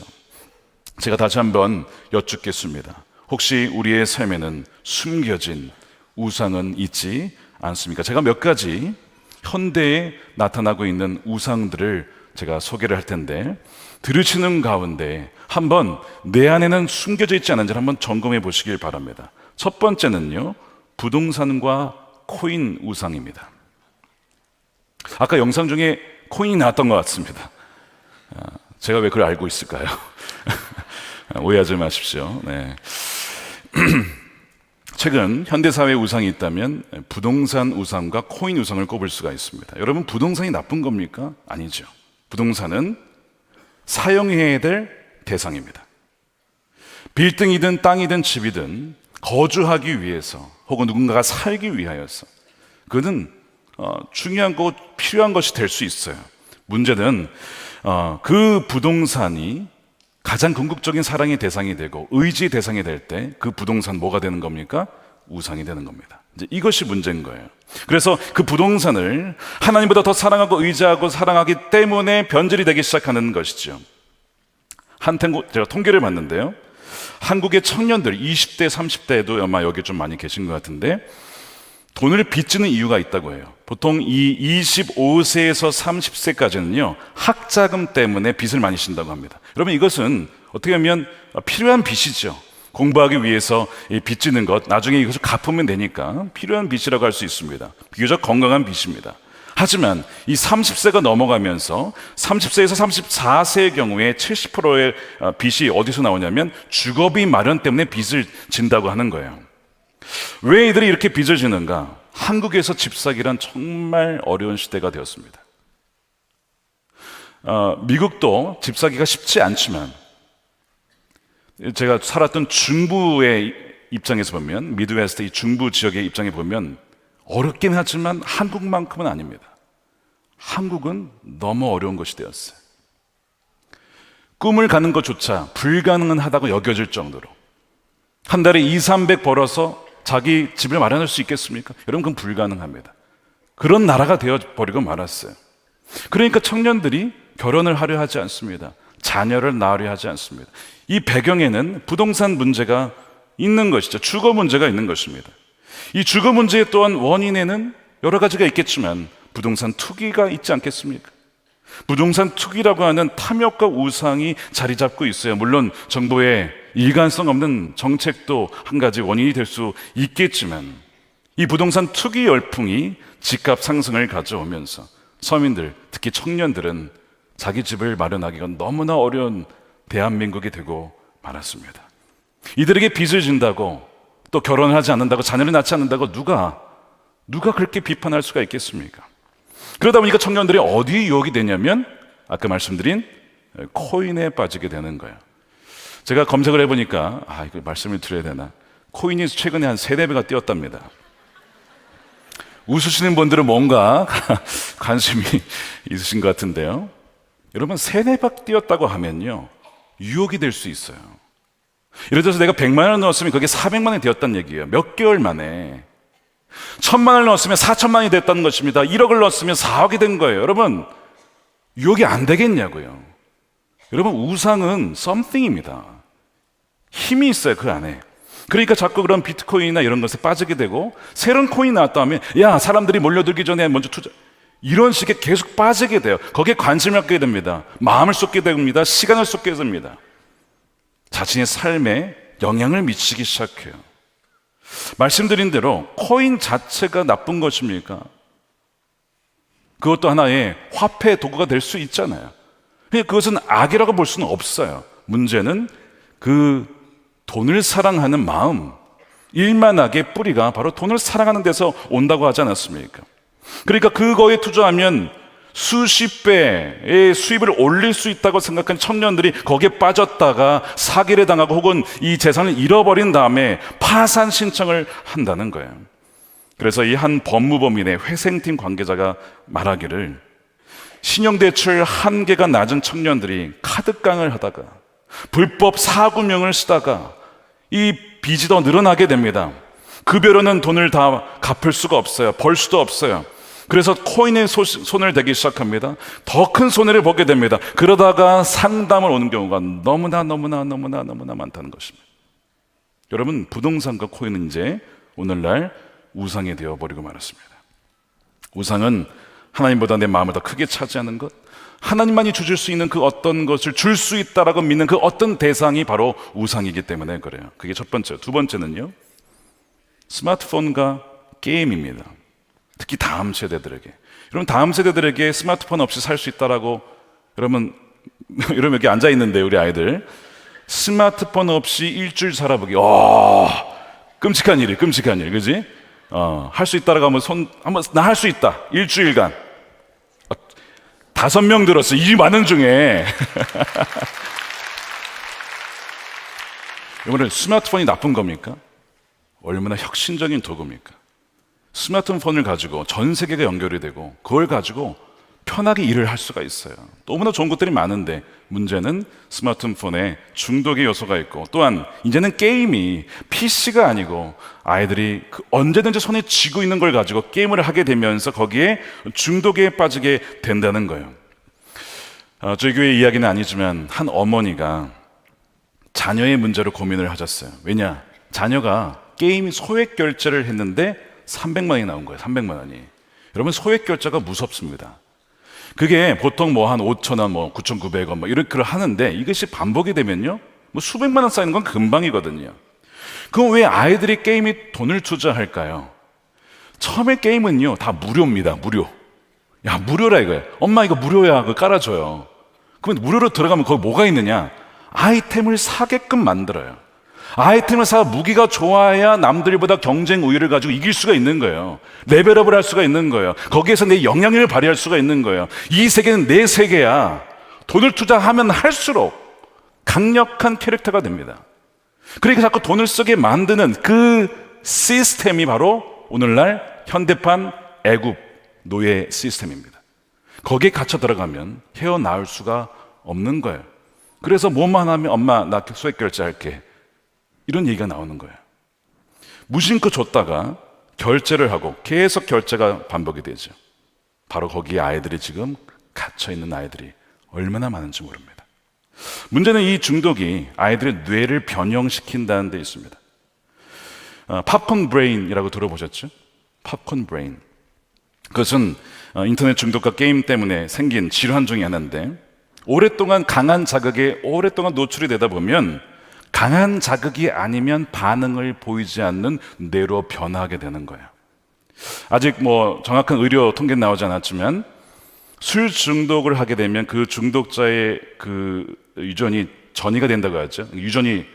제가 다시 한번 여쭙겠습니다. 혹시 우리의 삶에는 숨겨진 우상은 있지 않습니까? 제가 몇 가지 현대에 나타나고 있는 우상들을 제가 소개를 할 텐데, 들으시는 가운데 한번 내 안에는 숨겨져 있지 않은지를 한번 점검해 보시길 바랍니다. 첫 번째는요, 부동산과 코인 우상입니다. 아까 영상 중에 코인이 나왔던 것 같습니다. 제가 왜 그걸 알고 있을까요? 오해하지 마십시오. 네. 최근 현대사회의 우상이 있다면 부동산 우상과 코인 우상을 꼽을 수가 있습니다. 여러분, 부동산이 나쁜 겁니까? 아니죠. 부동산은 사용해야 될 대상입니다. 빌딩이든 땅이든 집이든 거주하기 위해서 혹은 누군가가 살기 위하여서 그는 중요한 것, 필요한 것이 될 수 있어요. 문제는 그 부동산이 가장 궁극적인 사랑의 대상이 되고 의지의 대상이 될 때 그 부동산 뭐가 되는 겁니까? 우상이 되는 겁니다. 이제 이것이 문제인 거예요. 그래서 그 부동산을 하나님보다 더 사랑하고 의지하고 사랑하기 때문에 변질이 되기 시작하는 것이죠. 제가 통계를 봤는데요, 한국의 청년들 20대 30대에도 아마 여기 좀 많이 계신 것 같은데 돈을 빚지는 이유가 있다고 해요. 보통 이 25세에서 30세까지는요 학자금 때문에 빚을 많이 진다고 합니다. 여러분, 이것은 어떻게 보면 필요한 빚이죠. 공부하기 위해서 빚지는 것, 나중에 이것을 갚으면 되니까 필요한 빚이라고 할 수 있습니다. 비교적 건강한 빚입니다. 하지만 이 30세가 넘어가면서 30세에서 34세의 경우에 70%의 빚이 어디서 나오냐면 주거비 마련 때문에 빚을 진다고 하는 거예요. 왜 이들이 이렇게 빚을 지는가? 한국에서 집 사기란 정말 어려운 시대가 되었습니다. 미국도 집 사기가 쉽지 않지만 제가 살았던 중부의 입장에서 보면, 미드웨스트 이 중부 지역의 입장에 보면 어렵긴 하지만 한국만큼은 아닙니다. 한국은 너무 어려운 것이 되었어요. 꿈을 가는 것조차 불가능하다고 여겨질 정도로 한 달에 200-300 벌어서 자기 집을 마련할 수 있겠습니까? 여러분, 그건 불가능합니다. 그런 나라가 되어버리고 말았어요. 그러니까 청년들이 결혼을 하려 하지 않습니다. 자녀를 낳으려 하지 않습니다. 이 배경에는 부동산 문제가 있는 것이죠. 주거 문제가 있는 것입니다. 이 주거 문제 또한 원인에는 여러 가지가 있겠지만 부동산 투기가 있지 않겠습니까? 부동산 투기라고 하는 탐욕과 우상이 자리 잡고 있어요. 물론 정부의 일관성 없는 정책도 한 가지 원인이 될 수 있겠지만 이 부동산 투기 열풍이 집값 상승을 가져오면서 서민들, 특히 청년들은 자기 집을 마련하기가 너무나 어려운 대한민국이 되고 말았습니다. 이들에게 빚을 진다고, 또 결혼을 하지 않는다고, 자녀를 낳지 않는다고 누가 그렇게 비판할 수가 있겠습니까? 그러다 보니까 청년들이 어디에 유혹이 되냐면 아까 말씀드린 코인에 빠지게 되는 거예요. 제가 검색을 해보니까 이거 말씀을 드려야 되나, 코인이 최근에 한 3-4배가 뛰었답니다. 웃으시는 분들은 뭔가 관심이 있으신 것 같은데요. 여러분, 3-4배 뛰었다고 하면요, 유혹이 될 수 있어요. 예를 들어서 내가 100만 원 넣었으면 그게 400만 원이 되었다는 얘기예요. 몇 개월 만에. 1000만 원을 넣었으면 4천만 원이 됐다는 것입니다. 1억을 넣었으면 4억이 된 거예요. 여러분, 유혹이 안 되겠냐고요. 여러분, 우상은 something입니다. 힘이 있어요, 그 안에. 그러니까 자꾸 그런 비트코인이나 이런 것에 빠지게 되고, 새로운 코인이 나왔다 하면 사람들이 몰려들기 전에 먼저 투자, 이런 식의 계속 빠지게 돼요. 거기에 관심을 갖게 됩니다. 마음을 쏟게 됩니다. 시간을 쏟게 됩니다. 자신의 삶에 영향을 미치기 시작해요. 말씀드린 대로 코인 자체가 나쁜 것입니까? 그것도 하나의 화폐 도구가 될 수 있잖아요. 그것은 악이라고 볼 수는 없어요. 문제는 그 돈을 사랑하는 마음, 일만하게 뿌리가 바로 돈을 사랑하는 데서 온다고 하지 않았습니까? 그러니까 그거에 투자하면 수십 배의 수입을 올릴 수 있다고 생각한 청년들이 거기에 빠졌다가 사기를 당하고 혹은 이 재산을 잃어버린 다음에 파산 신청을 한다는 거예요. 그래서 이 한 법무법인의 회생팀 관계자가 말하기를, 신용대출 한계가 낮은 청년들이 카드깡을 하다가 불법 사구명을 쓰다가 이 빚이 더 늘어나게 됩니다. 급여로는 돈을 다 갚을 수가 없어요. 벌 수도 없어요. 그래서 코인에 손을 대기 시작합니다. 더 큰 손해를 보게 됩니다. 그러다가 상담을 오는 경우가 너무나 많다는 것입니다. 여러분, 부동산과 코인은 이제 오늘날 우상이 되어버리고 말았습니다. 우상은 하나님보다 내 마음을 더 크게 차지하는 것, 하나님만이 주실 수 있는 그 어떤 것을 줄 수 있다라고 믿는 그 어떤 대상이 바로 우상이기 때문에 그래요. 그게 첫 번째. 두 번째는요, 스마트폰과 게임입니다. 특히 다음 세대들에게. 여러분, 다음 세대들에게 스마트폰 없이 살 수 있다라고, 여러분 여기 앉아 있는데 우리 아이들 스마트폰 없이 일주일 살아보기, 끔찍한 일, 그지? 할 수 있다라고 하면 나 할 수 있다. 일주일간 5명 들었어. 이 많은 중에. 여러분, 스마트폰이 나쁜 겁니까? 얼마나 혁신적인 도구입니까? 스마트폰을 가지고 전 세계가 연결이 되고 그걸 가지고 편하게 일을 할 수가 있어요. 너무나 좋은 것들이 많은데 문제는 스마트폰에 중독의 요소가 있고, 또한 이제는 게임이 PC가 아니고 아이들이 언제든지 손에 쥐고 있는 걸 가지고 게임을 하게 되면서 거기에 중독에 빠지게 된다는 거예요. 저희 교회 이야기는 아니지만 한 어머니가 자녀의 문제로 고민을 하셨어요. 왜냐? 자녀가 게임 소액 결제를 했는데 300만 원이 나온 거예요. 300만 원이. 여러분, 소액 결제가 무섭습니다. 그게 보통 한 5,000원, 9,900원 이렇게 하는데, 이것이 반복이 되면요, 수백만 원 쌓이는 건 금방이거든요. 그럼 왜 아이들이 게임에 돈을 투자할까요? 처음에 게임은요, 다 무료입니다. 무료. 무료라 이거예요. 엄마 이거 무료야. 그거 깔아줘요. 그러면 무료로 들어가면 거기 뭐가 있느냐? 아이템을 사게끔 만들어요. 아이템을 사 무기가 좋아야 남들보다 경쟁 우위를 가지고 이길 수가 있는 거예요. 레벨업을 할 수가 있는 거예요. 거기에서 내 영향력을 발휘할 수가 있는 거예요. 이 세계는 내 세계야. 돈을 투자하면 할수록 강력한 캐릭터가 됩니다. 그러니까 자꾸 돈을 쓰게 만드는 그 시스템이 바로 오늘날 현대판 애굽 노예 시스템입니다. 거기에 갇혀 들어가면 헤어나올 수가 없는 거예요. 그래서 뭐만 하면 엄마 나 소액 결제할게, 이런 얘기가 나오는 거예요. 무심코 줬다가 결제를 하고 계속 결제가 반복이 되죠. 바로 거기에 아이들이 지금 갇혀있는 아이들이 얼마나 많은지 모릅니다. 문제는 이 중독이 아이들의 뇌를 변형시킨다는 데 있습니다. 팝콘 브레인이라고 들어보셨죠? 팝콘 브레인. 그것은 인터넷 중독과 게임 때문에 생긴 질환 중에 하나인데, 오랫동안 강한 자극에 오랫동안 노출이 되다 보면 강한 자극이 아니면 반응을 보이지 않는 뇌로 변화하게 되는 거예요. 아직 정확한 의료 통계는 나오지 않았지만 술 중독을 하게 되면 그 중독자의 그 유전이 전이가 된다고 하죠. 유전이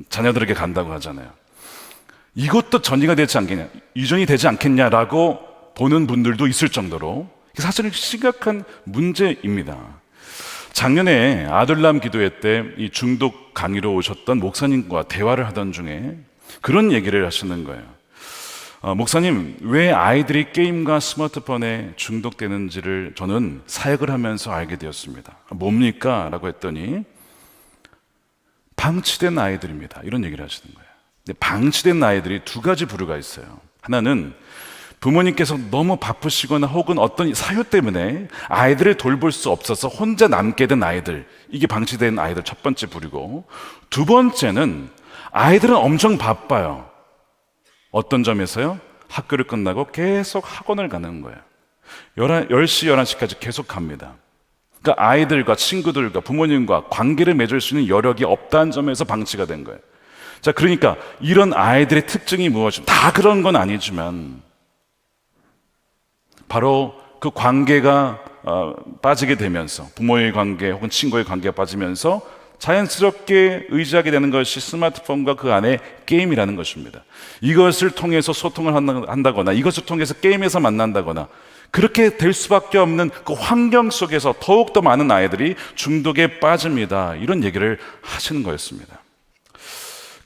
자녀들에게 간다고 하잖아요. 이것도 전이가 되지 않겠냐, 유전이 되지 않겠냐라고 보는 분들도 있을 정도로 사실은 심각한 문제입니다. 작년에 아들람 기도회 때 이 중독 강의로 오셨던 목사님과 대화를 하던 중에 그런 얘기를 하시는 거예요. 목사님, 왜 아이들이 게임과 스마트폰에 중독되는지를 저는 사역을 하면서 알게 되었습니다. 뭡니까? 라고 했더니 방치된 아이들입니다. 이런 얘기를 하시는 거예요. 근데 방치된 아이들이 두 가지 부류가 있어요. 하나는 부모님께서 너무 바쁘시거나 혹은 어떤 사유 때문에 아이들을 돌볼 수 없어서 혼자 남게 된 아이들, 이게 방치된 아이들 첫 번째 부류고, 두 번째는 아이들은 엄청 바빠요. 어떤 점에서요? 학교를 끝나고 계속 학원을 가는 거예요. 10시, 11시까지 계속 갑니다. 그러니까 아이들과 친구들과 부모님과 관계를 맺을 수 있는 여력이 없다는 점에서 방치가 된 거예요. 자, 그러니까 이런 아이들의 특징이 무엇이면 다 그런 건 아니지만 바로 그 관계가 빠지게 되면서, 부모의 관계 혹은 친구의 관계가 빠지면서 자연스럽게 의지하게 되는 것이 스마트폰과 그 안에 게임이라는 것입니다. 이것을 통해서 소통을 한다거나 이것을 통해서 게임에서 만난다거나 그렇게 될 수밖에 없는 그 환경 속에서 더욱더 많은 아이들이 중독에 빠집니다. 이런 얘기를 하시는 거였습니다.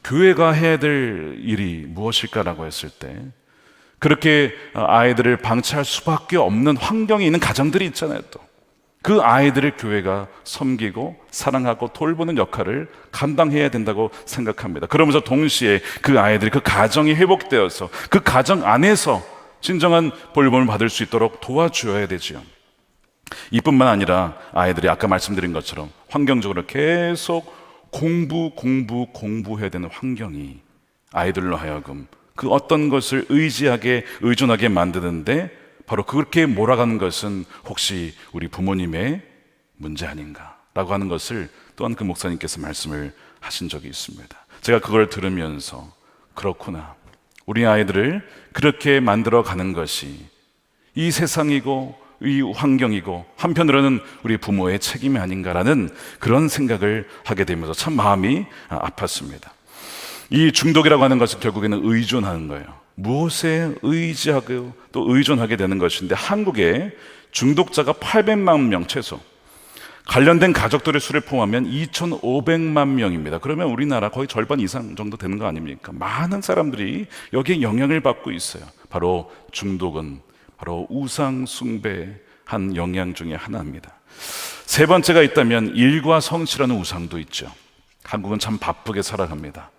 교회가 해야 될 일이 무엇일까라고 했을 때, 그렇게 아이들을 방치할 수밖에 없는 환경에 있는 가정들이 있잖아요. 또 그 아이들을 교회가 섬기고 사랑하고 돌보는 역할을 감당해야 된다고 생각합니다. 그러면서 동시에 그 아이들이 그 가정이 회복되어서 그 가정 안에서 진정한 돌봄을 받을 수 있도록 도와줘야 되지요. 이뿐만 아니라 아이들이 아까 말씀드린 것처럼 환경적으로 계속 공부해야 되는 환경이 아이들로 하여금 그 어떤 것을 의존하게 만드는데, 바로 그렇게 몰아가는 것은 혹시 우리 부모님의 문제 아닌가라고 하는 것을 또한 그 목사님께서 말씀을 하신 적이 있습니다. 제가 그걸 들으면서 그렇구나, 우리 아이들을 그렇게 만들어가는 것이 이 세상이고 이 환경이고 한편으로는 우리 부모의 책임이 아닌가라는 그런 생각을 하게 되면서 참 마음이 아팠습니다. 이 중독이라고 하는 것은 결국에는 의존하는 거예요. 무엇에 의지하고 또 의존하게 되는 것인데, 한국에 중독자가 800만 명 최소, 관련된 가족들의 수를 포함하면 2,500만 명입니다. 그러면 우리나라 거의 절반 이상 정도 되는 거 아닙니까? 많은 사람들이 여기에 영향을 받고 있어요. 바로 중독은 바로 우상 숭배한 영향 중에 하나입니다. 세 번째가 있다면 일과 성취라는 우상도 있죠. 한국은 참 바쁘게 살아갑니다.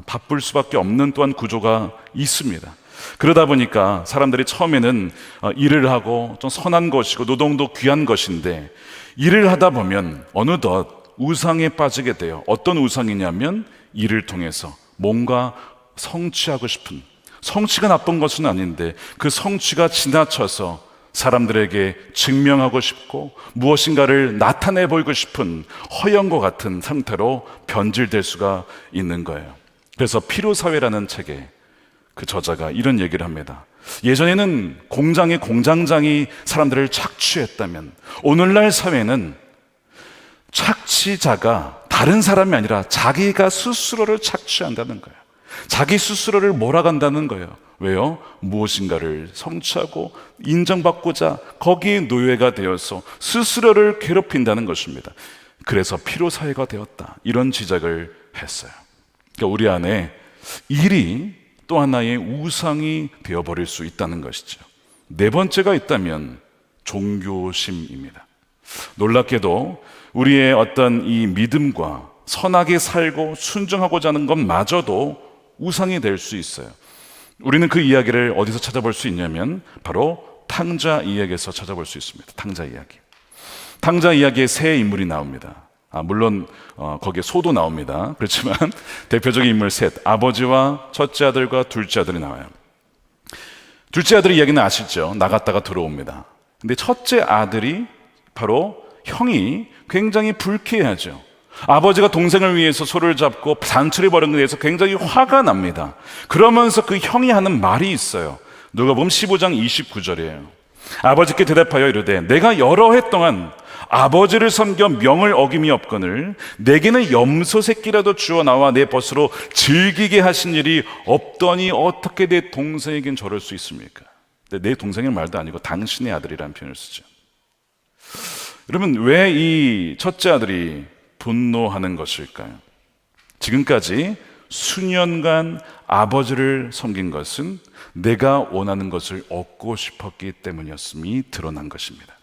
바쁠 수밖에 없는 또한 구조가 있습니다. 그러다 보니까 사람들이 처음에는 일을 하고 좀 선한 것이고 노동도 귀한 것인데, 일을 하다 보면 어느덧 우상에 빠지게 돼요. 어떤 우상이냐면 일을 통해서 뭔가 성취하고 싶은, 성취가 나쁜 것은 아닌데 그 성취가 지나쳐서 사람들에게 증명하고 싶고 무엇인가를 나타내 보이고 싶은 허영과 같은 상태로 변질될 수가 있는 거예요. 그래서 피로사회라는 책에 그 저자가 이런 얘기를 합니다. 예전에는 공장의 공장장이 사람들을 착취했다면, 오늘날 사회는 착취자가 다른 사람이 아니라 자기가 스스로를 착취한다는 거예요. 자기 스스로를 몰아간다는 거예요. 왜요? 무엇인가를 성취하고 인정받고자 거기에 노예가 되어서 스스로를 괴롭힌다는 것입니다. 그래서 피로사회가 되었다, 이런 지적을 했어요. 그러니까 우리 안에 일이 또 하나의 우상이 되어버릴 수 있다는 것이죠. 네 번째가 있다면 종교심입니다. 놀랍게도 우리의 어떤 이 믿음과 선하게 살고 순종하고자 하는 것마저도 우상이 될 수 있어요. 우리는 그 이야기를 어디서 찾아볼 수 있냐면 바로 탕자 이야기에서 찾아볼 수 있습니다. 탕자 이야기. 탕자 이야기에 세 인물이 나옵니다. 물론 거기에 소도 나옵니다. 그렇지만 대표적인 인물 셋, 아버지와 첫째 아들과 둘째 아들이 나와요. 둘째 아들 이야기는 아시죠? 나갔다가 들어옵니다. 근데 첫째 아들이 바로 형이 굉장히 불쾌하죠. 아버지가 동생을 위해서 소를 잡고 잔치를 벌이는 데에서 굉장히 화가 납니다. 그러면서 그 형이 하는 말이 있어요. 누가복음 15장 29절이에요. 아버지께 대답하여 이르되 내가 여러 해 동안 아버지를 섬겨 명을 어김이 없거늘 내게는 염소 새끼라도 주어 나와 내 벗으로 즐기게 하신 일이 없더니 어떻게 내 동생에겐 저럴 수 있습니까? 내 동생의 말도 아니고 당신의 아들이라는 표현을 쓰죠. 여러분, 왜 이 첫째 아들이 분노하는 것일까요? 지금까지 수년간 아버지를 섬긴 것은 내가 원하는 것을 얻고 싶었기 때문이었음이 드러난 것입니다.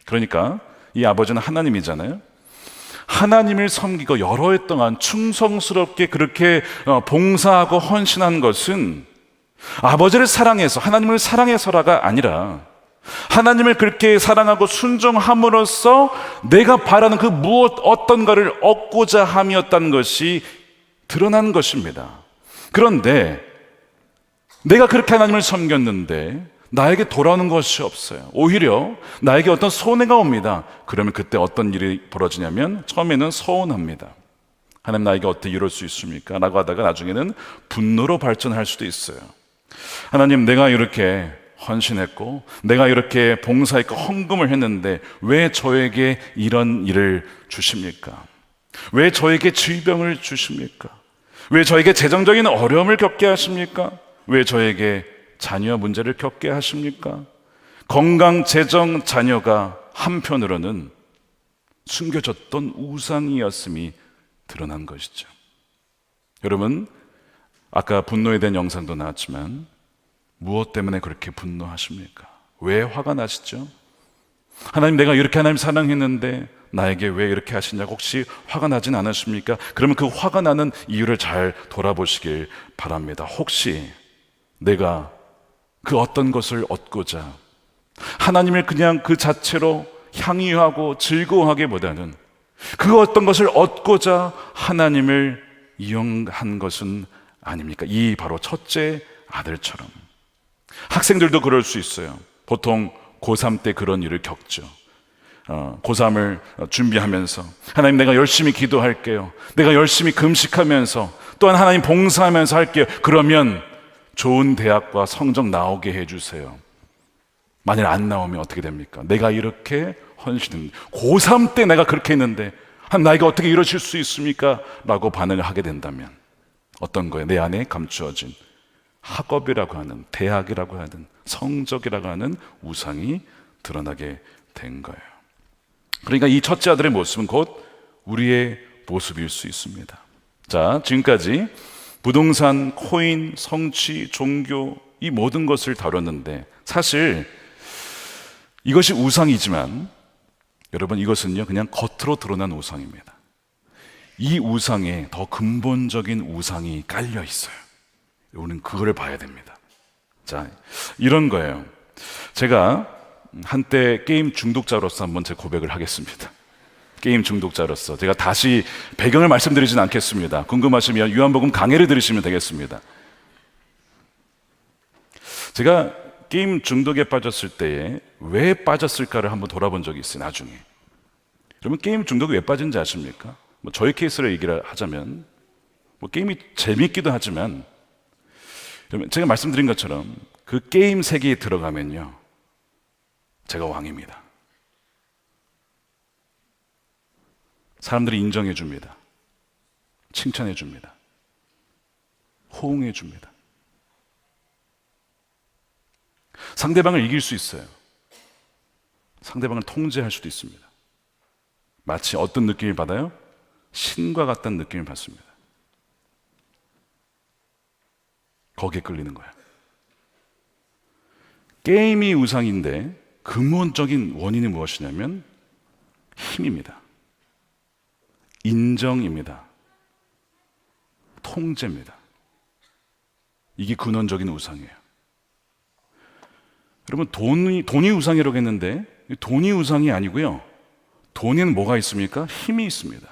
그러니까 이 아버지는 하나님이잖아요. 하나님을 섬기고 여러 해 동안 충성스럽게 그렇게 봉사하고 헌신한 것은 아버지를 사랑해서, 하나님을 사랑해서라가 아니라 하나님을 그렇게 사랑하고 순종함으로써 내가 바라는 그 무엇 어떤가를 얻고자 함이었다는 것이 드러난 것입니다. 그런데 내가 그렇게 하나님을 섬겼는데 나에게 돌아오는 것이 없어요. 오히려 나에게 어떤 손해가 옵니다. 그러면 그때 어떤 일이 벌어지냐면 처음에는 서운합니다. 하나님, 나에게 어떻게 이럴 수 있습니까? 라고 하다가 나중에는 분노로 발전할 수도 있어요. 하나님, 내가 이렇게 헌신했고 내가 이렇게 봉사했고 헌금을 했는데 왜 저에게 이런 일을 주십니까? 왜 저에게 질병을 주십니까? 왜 저에게 재정적인 어려움을 겪게 하십니까? 왜 저에게 자녀 문제를 겪게 하십니까? 건강, 재정, 자녀가 한편으로는 숨겨졌던 우상이었음이 드러난 것이죠. 여러분, 아까 분노에 대한 영상도 나왔지만 무엇 때문에 그렇게 분노하십니까? 왜 화가 나시죠? 하나님, 내가 이렇게 하나님 사랑했는데 나에게 왜 이렇게 하시냐고 혹시 화가 나진 않으십니까? 그러면 그 화가 나는 이유를 잘 돌아보시길 바랍니다. 혹시 내가 그 어떤 것을 얻고자 하나님을 그냥 그 자체로 향유하고 즐거워하기보다는 그 어떤 것을 얻고자 하나님을 이용한 것은 아닙니까? 이 바로 첫째 아들처럼. 학생들도 그럴 수 있어요. 보통 고3 때 그런 일을 겪죠. 고3을 준비하면서 하나님, 내가 열심히 기도할게요. 내가 열심히 금식하면서 또한 하나님 봉사하면서 할게요. 그러면 좋은 대학과 성적 나오게 해주세요. 만일 안 나오면 어떻게 됩니까? 내가 이렇게 헌신했는데, 고3 때 내가 그렇게 했는데 나에게 어떻게 이러실 수 있습니까? 라고 반응을 하게 된다면 어떤 거예요? 내 안에 감추어진 학업이라고 하는, 대학이라고 하는, 성적이라고 하는 우상이 드러나게 된 거예요. 그러니까 이 첫째 아들의 모습은 곧 우리의 모습일 수 있습니다. 자, 지금까지 부동산, 코인, 성취, 종교, 이 모든 것을 다뤘는데 사실 이것이 우상이지만 여러분, 이것은요 그냥 겉으로 드러난 우상입니다. 이 우상에 더 근본적인 우상이 깔려 있어요. 우리는 그걸 봐야 됩니다. 자, 이런 거예요. 제가 한때 게임 중독자로서 한번 제 고백을 하겠습니다. 게임 중독자로서 제가 다시 배경을 말씀드리진 않겠습니다. 궁금하시면 요한복음 강해를 들으시면 되겠습니다. 제가 게임 중독에 빠졌을 때에 왜 빠졌을까를 한번 돌아본 적이 있어요. 나중에. 여러분, 게임 중독이 왜 빠진지 아십니까? 저의 케이스를 얘기를 하자면 게임이 재밌기도 하지만 제가 말씀드린 것처럼 그 게임 세계에 들어가면요 제가 왕입니다. 사람들이 인정해 줍니다. 칭찬해 줍니다. 호응해 줍니다. 상대방을 이길 수 있어요. 상대방을 통제할 수도 있습니다. 마치 어떤 느낌을 받아요? 신과 같다는 느낌을 받습니다. 거기에 끌리는 거야. 게임이 우상인데 근본적인 원인이 무엇이냐면 힘입니다. 인정입니다. 통제입니다. 이게 근원적인 우상이에요. 여러분, 돈이 우상이라고 했는데 돈이 우상이 아니고요. 돈에는 뭐가 있습니까? 힘이 있습니다.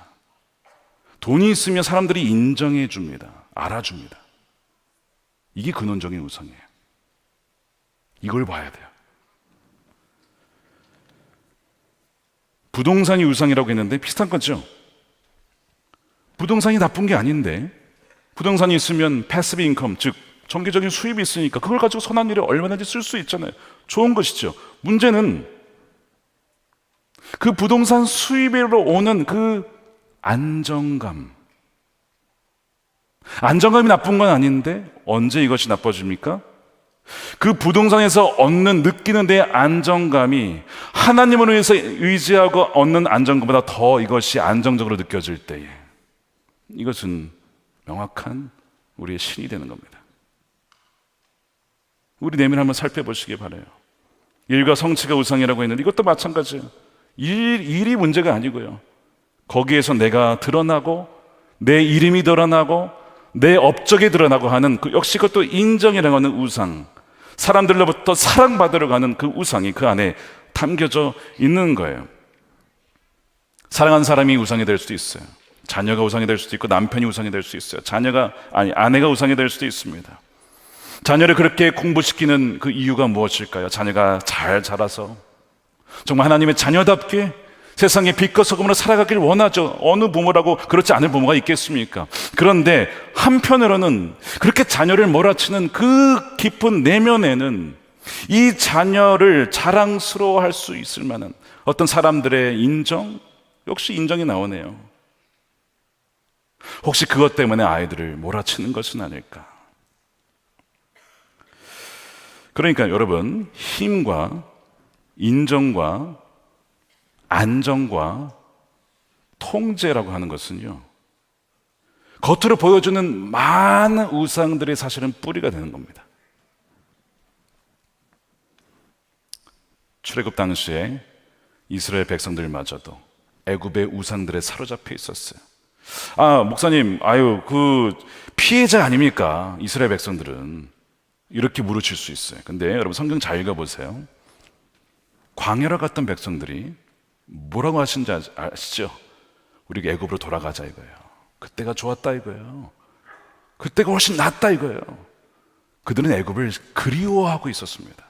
돈이 있으면 사람들이 인정해 줍니다. 알아줍니다. 이게 근원적인 우상이에요. 이걸 봐야 돼요. 부동산이 우상이라고 했는데 비슷한 거죠. 부동산이 나쁜 게 아닌데 부동산이 있으면 패시브 인컴, 즉 정기적인 수입이 있으니까 그걸 가지고 선한 일에 얼마든지 쓸 수 있잖아요. 좋은 것이죠. 문제는 그 부동산 수입으로 오는 그 안정감이 나쁜 건 아닌데 언제 이것이 나빠집니까? 그 부동산에서 얻는, 느끼는 내 안정감이 하나님을 위해서 의지하고 얻는 안정감보다 더 이것이 안정적으로 느껴질 때에 이것은 명확한 우리의 신이 되는 겁니다. 우리 내면 한번 살펴보시기 바라요. 일과 성취가 우상이라고 했는데 이것도 마찬가지예요. 일이 문제가 아니고요, 거기에서 내가 드러나고 내 이름이 드러나고 내 업적이 드러나고 하는 역시 그것도 인정이라고 하는 우상, 사람들로부터 사랑받으러 가는 그 우상이 그 안에 담겨져 있는 거예요. 사랑하는 사람이 우상이 될 수도 있어요. 자녀가 우상이 될 수도 있고 남편이 우상이 될 수도 있어요. 아내가 우상이 될 수도 있습니다. 자녀를 그렇게 공부시키는 그 이유가 무엇일까요? 자녀가 잘 자라서 정말 하나님의 자녀답게 세상의 빛과 소금으로 살아가길 원하죠. 어느 부모라고 그렇지 않을 부모가 있겠습니까? 그런데 한편으로는 그렇게 자녀를 몰아치는 그 깊은 내면에는 이 자녀를 자랑스러워할 수 있을 만한 어떤 사람들의 인정, 역시 인정이 나오네요. 혹시 그것 때문에 아이들을 몰아치는 것은 아닐까? 그러니까 여러분, 힘과 인정과 안정과 통제라고 하는 것은요, 겉으로 보여주는 많은 우상들이 사실은 뿌리가 되는 겁니다. 출애굽 당시에 이스라엘 백성들마저도 애굽의 우상들에 사로잡혀 있었어요. 목사님, 그 피해자 아닙니까? 이스라엘 백성들은 이렇게 물으실 수 있어요. 근데 여러분 성경 잘 읽어보세요. 광야로 갔던 백성들이 뭐라고 하신지 아시죠? 우리가 애굽으로 돌아가자 이거예요. 그때가 좋았다 이거예요. 그때가 훨씬 낫다 이거예요. 그들은 애굽을 그리워하고 있었습니다.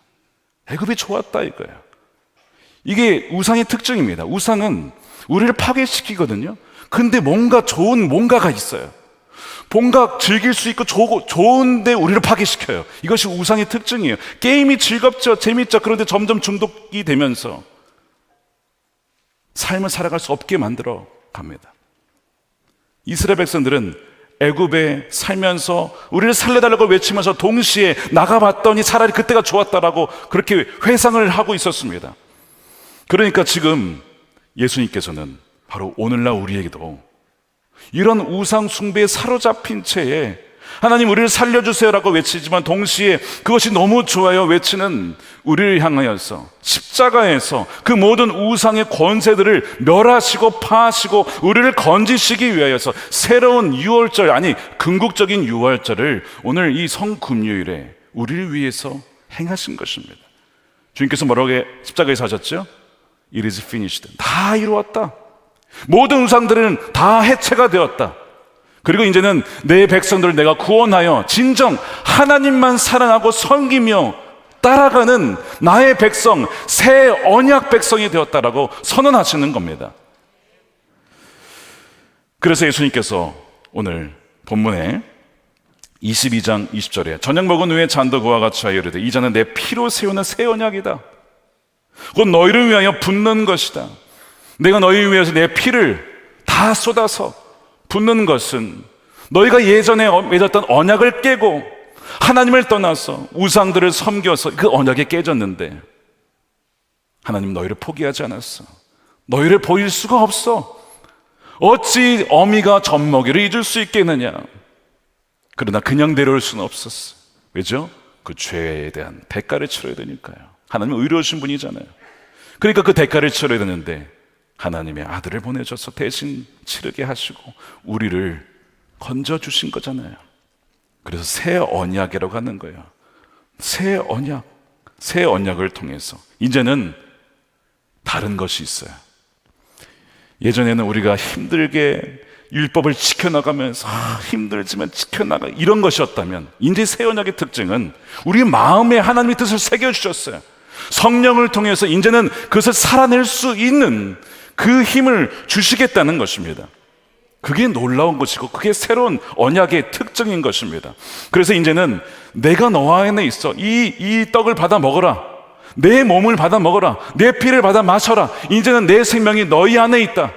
애굽이 좋았다 이거예요. 이게 우상의 특징입니다. 우상은 우리를 파괴시키거든요. 근데 뭔가 좋은 뭔가가 있어요. 뭔가 즐길 수 있고 좋은데 우리를 파괴시켜요. 이것이 우상의 특징이에요. 게임이 즐겁죠, 재밌죠. 그런데 점점 중독이 되면서 삶을 살아갈 수 없게 만들어 갑니다. 이스라엘 백성들은 애굽에 살면서 우리를 살려달라고 외치면서 동시에 나가봤더니 차라리 그때가 좋았다라고 그렇게 회상을 하고 있었습니다. 그러니까 지금 예수님께서는 바로 오늘날 우리에게도 이런 우상 숭배에 사로잡힌 채에 하나님 우리를 살려주세요라고 외치지만 동시에 그것이 너무 좋아요 외치는 우리를 향하여서 십자가에서 그 모든 우상의 권세들을 멸하시고 파하시고 우리를 건지시기 위하여서 새로운 유월절, 아니 궁극적인 유월절을 오늘 이 성금요일에 우리를 위해서 행하신 것입니다. 주님께서 뭐라고 십자가에서 하셨죠? It is finished. 다 이루었다. 모든 우상들은 다 해체가 되었다. 그리고 이제는 내 백성들을 내가 구원하여 진정 하나님만 사랑하고 섬기며 따라가는 나의 백성, 새 언약 백성이 되었다라고 선언하시는 겁니다. 그래서 예수님께서 오늘 본문에 22장 20절에 저녁 먹은 후에 잔도 그와 같이 하여 이르되 이 잔은 내 피로 세우는 새 언약이다. 곧 너희를 위하여 붓는 것이다. 내가 너희를 위해서 내 피를 다 쏟아서 붓는 것은 너희가 예전에 맺었던 언약을 깨고 하나님을 떠나서 우상들을 섬겨서 그 언약이 깨졌는데 하나님 너희를 포기하지 않았어. 너희를 버릴 수가 없어. 어찌 어미가 젖먹이를 잊을 수 있겠느냐. 그러나 그냥 데려올 수는 없었어. 왜죠? 그 죄에 대한 대가를 치러야 되니까요. 하나님은 의로우신 분이잖아요. 그러니까 그 대가를 치러야 되는데 하나님의 아들을 보내셔서 대신 치르게 하시고 우리를 건져주신 거잖아요. 그래서 새 언약이라고 하는 거예요. 새 언약, 새 언약을 통해서 이제는 다른 것이 있어요. 예전에는 우리가 힘들게 율법을 지켜나가면서 힘들지만 지켜나가 이런 것이었다면 이제 새 언약의 특징은 우리 마음에 하나님의 뜻을 새겨주셨어요. 성령을 통해서 이제는 그것을 살아낼 수 있는 그 힘을 주시겠다는 것입니다. 그게 놀라운 것이고 그게 새로운 언약의 특징인 것입니다. 그래서 이제는 내가 너와 안에 있어. 이 떡을 받아 먹어라. 내 몸을 받아 먹어라. 내 피를 받아 마셔라. 이제는 내 생명이 너희 안에 있다.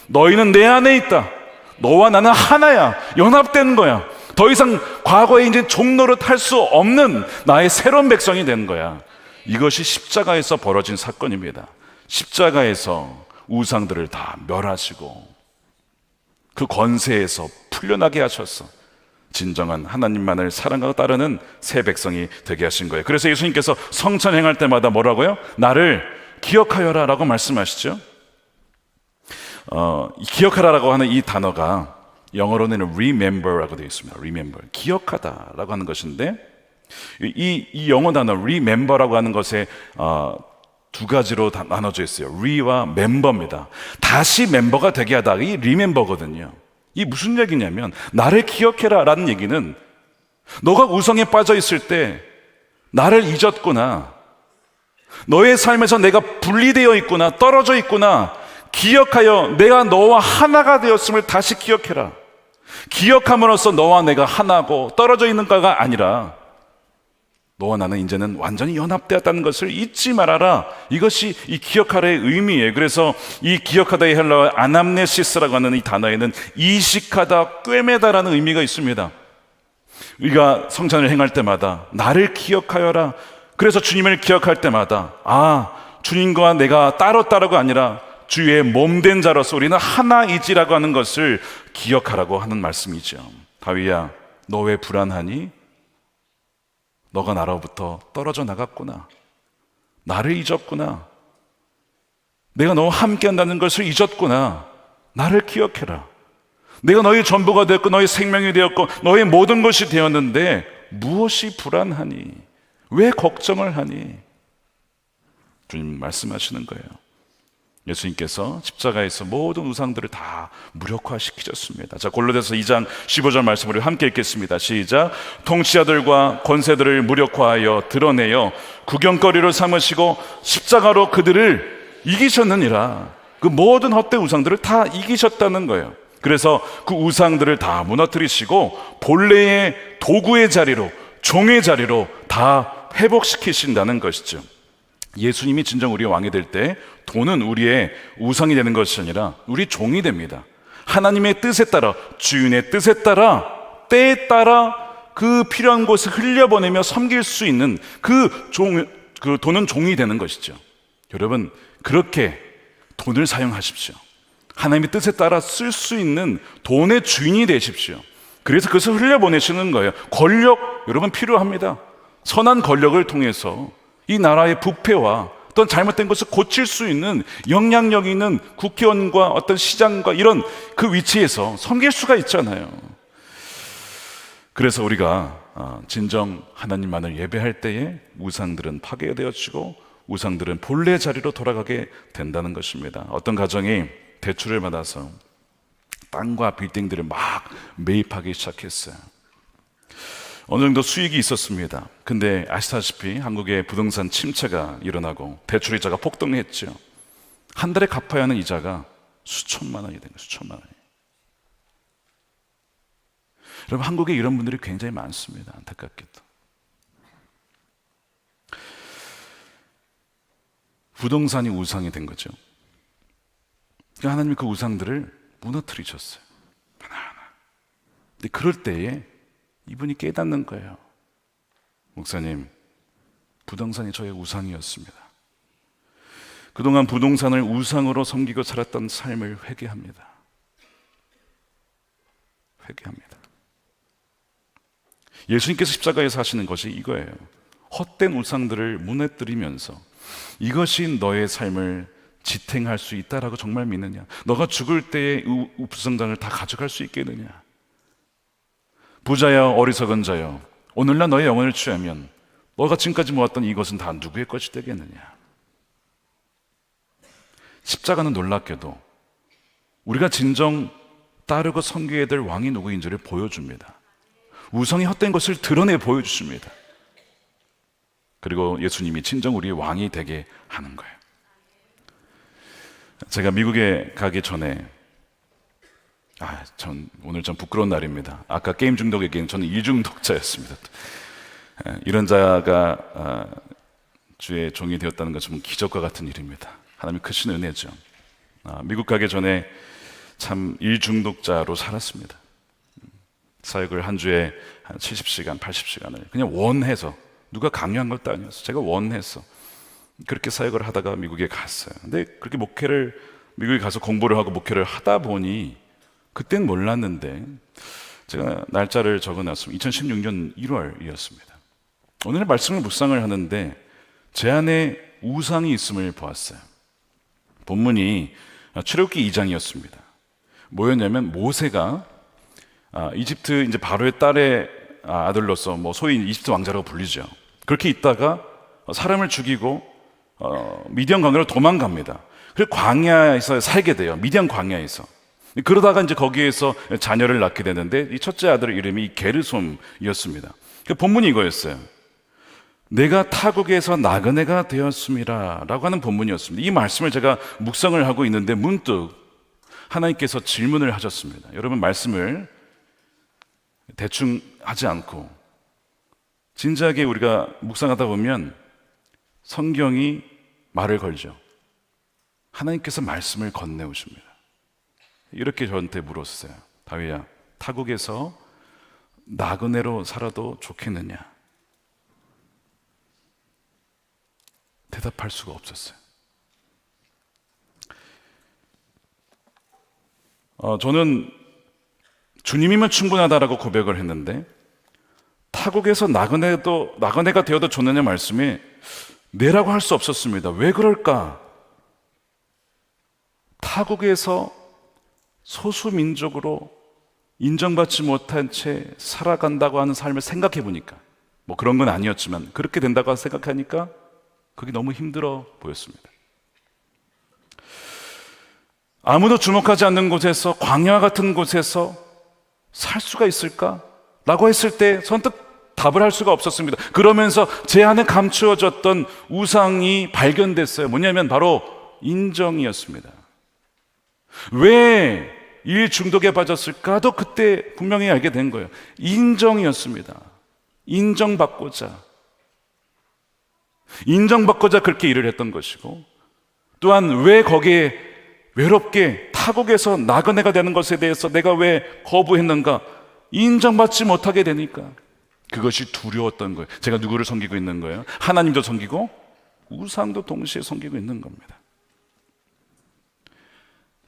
너희는 내 안에 있다. 너와 나는 하나야. 연합된 거야. 더 이상 과거에 이제 종노릇 할 수 없는 나의 새로운 백성이 된 거야. 이것이 십자가에서 벌어진 사건입니다. 십자가에서 우상들을 다 멸하시고 그 권세에서 풀려나게 하셨어. 진정한 하나님만을 사랑하고 따르는 새 백성이 되게 하신 거예요. 그래서 예수님께서 성찬 행할 때마다 뭐라고요? 나를 기억하여라 라고 말씀하시죠. 기억하라라고 하는 이 단어가 영어로는 remember라고 되어 있습니다. remember, 기억하다라고 하는 것인데 이 영어 단어 remember라고 하는 것에 두 가지로 다 나눠져 있어요. re와 member입니다. 다시 멤버가 되게 하다, 이 remember거든요. 이 무슨 얘기냐면 나를 기억해라 라는 얘기는 너가 우상에 빠져 있을 때 나를 잊었구나, 너의 삶에서 내가 분리되어 있구나, 떨어져 있구나, 기억하여 내가 너와 하나가 되었음을 다시 기억해라. 기억함으로써 너와 내가 하나고 떨어져 있는 거가 아니라 너와 나는 이제는 완전히 연합되었다는 것을 잊지 말아라. 이것이 이 기억하라의 의미예요. 그래서 이 기억하다의 헬라어 아남네시스라고 하는 이 단어에는 이식하다, 꿰매다라는 의미가 있습니다. 우리가 성찬을 행할 때마다 나를 기억하여라. 그래서 주님을 기억할 때마다 주님과 내가 따로따로가 아니라 주의 몸된 자로서 우리는 하나이지라고 하는 것을 기억하라고 하는 말씀이죠. 다윗아, 너 왜 불안하니? 너가 나로부터 떨어져 나갔구나. 나를 잊었구나. 내가 너와 함께 한다는 것을 잊었구나. 나를 기억해라. 내가 너의 전부가 되었고 너의 생명이 되었고 너의 모든 것이 되었는데 무엇이 불안하니? 왜 걱정을 하니? 주님 말씀하시는 거예요. 예수님께서 십자가에서 모든 우상들을 다 무력화시키셨습니다. 자, 골로새서 2장 15절 말씀을 함께 읽겠습니다. 시작. 통치자들과 권세들을 무력화하여 드러내어 구경거리로 삼으시고 십자가로 그들을 이기셨느니라. 그 모든 헛된 우상들을 다 이기셨다는 거예요. 그래서 그 우상들을 다 무너뜨리시고 본래의 도구의 자리로, 종의 자리로 다 회복시키신다는 것이죠. 예수님이 진정 우리의 왕이 될 때 돈은 우리의 우상이 되는 것이 아니라 우리 종이 됩니다. 하나님의 뜻에 따라, 주인의 뜻에 따라, 때에 따라 그 필요한 곳에 흘려보내며 섬길 수 있는 그 돈은 종이 되는 것이죠. 여러분, 그렇게 돈을 사용하십시오. 하나님의 뜻에 따라 쓸 수 있는 돈의 주인이 되십시오. 그래서 그것을 흘려보내시는 거예요. 권력, 여러분 필요합니다. 선한 권력을 통해서 이 나라의 부패와 어떤 잘못된 것을 고칠 수 있는 영향력 있는 국회의원과 어떤 시장과 이런 그 위치에서 섬길 수가 있잖아요. 그래서 우리가 진정 하나님만을 예배할 때에 우상들은 파괴되어지고 우상들은 본래 자리로 돌아가게 된다는 것입니다. 어떤 가정이 대출을 받아서 땅과 빌딩들을 막 매입하기 시작했어요. 어느 정도 수익이 있었습니다. 근데 아시다시피 한국의 부동산 침체가 일어나고 대출이자가 폭등했죠. 한 달에 갚아야 하는 이자가 수천만 원이 된 거예요. 수천만 원이. 여러분, 한국에 이런 분들이 굉장히 많습니다. 안타깝게도. 부동산이 우상이 된 거죠. 그러니까 하나님이 그 우상들을 무너뜨리셨어요. 하나하나. 근데 그럴 때에 이분이 깨닫는 거예요. 목사님, 부동산이 저의 우상이었습니다. 그동안 부동산을 우상으로 섬기고 살았던 삶을 회개합니다. 회개합니다. 예수님께서 십자가에서 하시는 것이 이거예요. 헛된 우상들을 무너뜨리면서 이것이 너의 삶을 지탱할 수 있다라고 정말 믿느냐? 너가 죽을 때의 부성장을 다 가져갈 수 있겠느냐? 부자여 어리석은 자여, 오늘날 너의 영혼을 취하면 너가 지금까지 모았던 이것은 다 누구의 것이 되겠느냐? 십자가는 놀랍게도 우리가 진정 따르고 섬겨야 될 왕이 누구인지를 보여줍니다. 우상이 헛된 것을 드러내 보여주십니다. 그리고 예수님이 진정 우리의 왕이 되게 하는 거예요. 제가 미국에 가기 전에 오늘 좀 부끄러운 날입니다. 아까 게임 중독 얘기는 저는 이중독자였습니다. 이런 자가 주의 종이 되었다는 것은 기적과 같은 일입니다. 하나님의 크신 은혜죠. 미국 가기 전에 참 일중독자로 살았습니다. 사역을 한 주에 한 70시간, 80시간을 그냥 원해서, 누가 강요한 것도 아니었어요. 제가 원해서 그렇게 사역을 하다가 미국에 갔어요. 근데 그렇게 미국에 가서 공부를 하고 목회를 하다 보니, 그때는 몰랐는데 제가 날짜를 적어놨습니다. 2016년 1월이었습니다. 오늘 말씀을 묵상을 하는데 제 안에 우상이 있음을 보았어요. 본문이 출애굽기 2장이었습니다. 뭐였냐면, 모세가 이집트 이제 바로의 딸의 아들로서 소위 이집트 왕자라고 불리죠. 그렇게 있다가 사람을 죽이고 미디안 광야로 도망갑니다. 그래서 광야에서 살게 돼요. 미디안 광야에서. 그러다가 이제 거기에서 자녀를 낳게 되는데, 이 첫째 아들의 이름이 게르솜이었습니다. 그 본문이 이거였어요. 내가 타국에서 나그네가 되었음이라 라고 하는 본문이었습니다. 이 말씀을 제가 묵상을 하고 있는데 문득 하나님께서 질문을 하셨습니다. 여러분, 말씀을 대충 하지 않고 진지하게 우리가 묵상하다 보면 성경이 말을 걸죠. 하나님께서 말씀을 건네오십니다. 이렇게 저한테 물었어요. 다윗아, 타국에서 나그네로 살아도 좋겠느냐? 대답할 수가 없었어요. 저는 주님이면 충분하다라고 고백을 했는데, 타국에서 나그네가 되어도 좋느냐 말씀에 네라고 할 수 없었습니다. 왜 그럴까? 타국에서 소수민족으로 인정받지 못한 채 살아간다고 하는 삶을 생각해 보니까, 그런 건 아니었지만 그렇게 된다고 생각하니까 그게 너무 힘들어 보였습니다. 아무도 주목하지 않는 곳에서, 광야 같은 곳에서 살 수가 있을까? 라고 했을 때 선뜻 답을 할 수가 없었습니다. 그러면서 제 안에 감추어졌던 우상이 발견됐어요. 뭐냐면 바로 인정이었습니다. 왜 일 중독에 빠졌을까도 그때 분명히 알게 된 거예요. 인정이었습니다. 인정받고자 그렇게 일을 했던 것이고, 또한 왜 거기에 외롭게 타국에서 나그네가 되는 것에 대해서 내가 왜 거부했는가? 인정받지 못하게 되니까 그것이 두려웠던 거예요. 제가 누구를 섬기고 있는 거예요? 하나님도 섬기고 우상도 동시에 섬기고 있는 겁니다.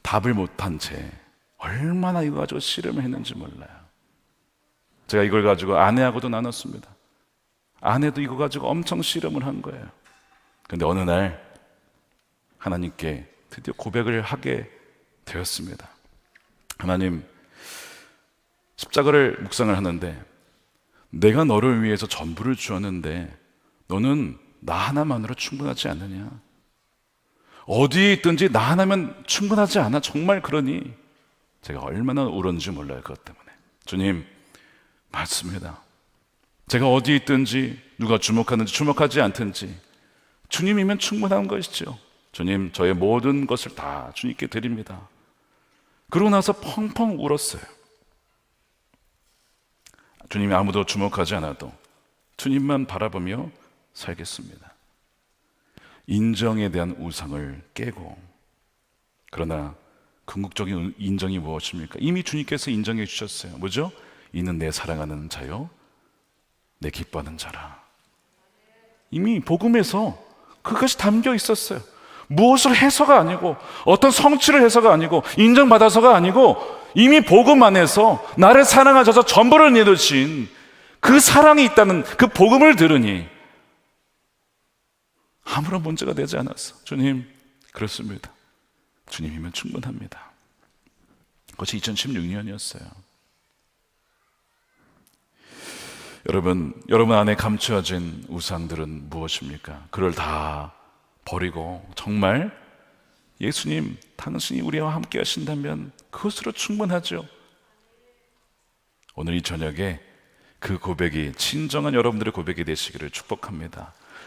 답을 못한 채 얼마나 이거 가지고 씨름을 했는지 몰라요. 제가 이걸 가지고 아내하고도 나눴습니다. 아내도 이거 가지고 엄청 씨름을 한 거예요. 그런데 어느 날 하나님께 드디어 고백을 하게 되었습니다. 하나님, 십자가를 묵상을 하는데 내가 너를 위해서 전부를 주었는데 너는 나 하나만으로 충분하지 않느냐? 어디에 있든지 나 하나면 충분하지 않아? 정말 그러니? 제가 얼마나 울었는지 몰라요. 그것 때문에. 주님, 맞습니다. 제가 어디에 있든지 누가 주목하는지 주목하지 않든지 주님이면 충분한 것이죠. 주님, 저의 모든 것을 다 주님께 드립니다. 그러고 나서 펑펑 울었어요. 주님이 아무도 주목하지 않아도 주님만 바라보며 살겠습니다. 인정에 대한 우상을 깨고, 그러나 궁극적인 인정이 무엇입니까? 이미 주님께서 인정해 주셨어요. 뭐죠? 이는 내 사랑하는 자요 내 기뻐하는 자라. 이미 복음에서 그것이 담겨 있었어요. 무엇을 해서가 아니고, 어떤 성취를 해서가 아니고, 인정받아서가 아니고, 이미 복음 안에서 나를 사랑하셔서 전부를 내놓으신 그 사랑이 있다는 그 복음을 들으니 아무런 문제가 되지 않았어. 주님, 그렇습니다. 주님이면 충분합니다. 그것이 2016년이었어요. 여러분 안에 감추어진 우상들은 무엇입니까? 그걸 다 버리고 정말 예수님, 당신이 우리와 함께 하신다면 그것으로 충분하죠. 오늘 이 저녁에 그 고백이 진정한 여러분들의 고백이 되시기를 축복합니다.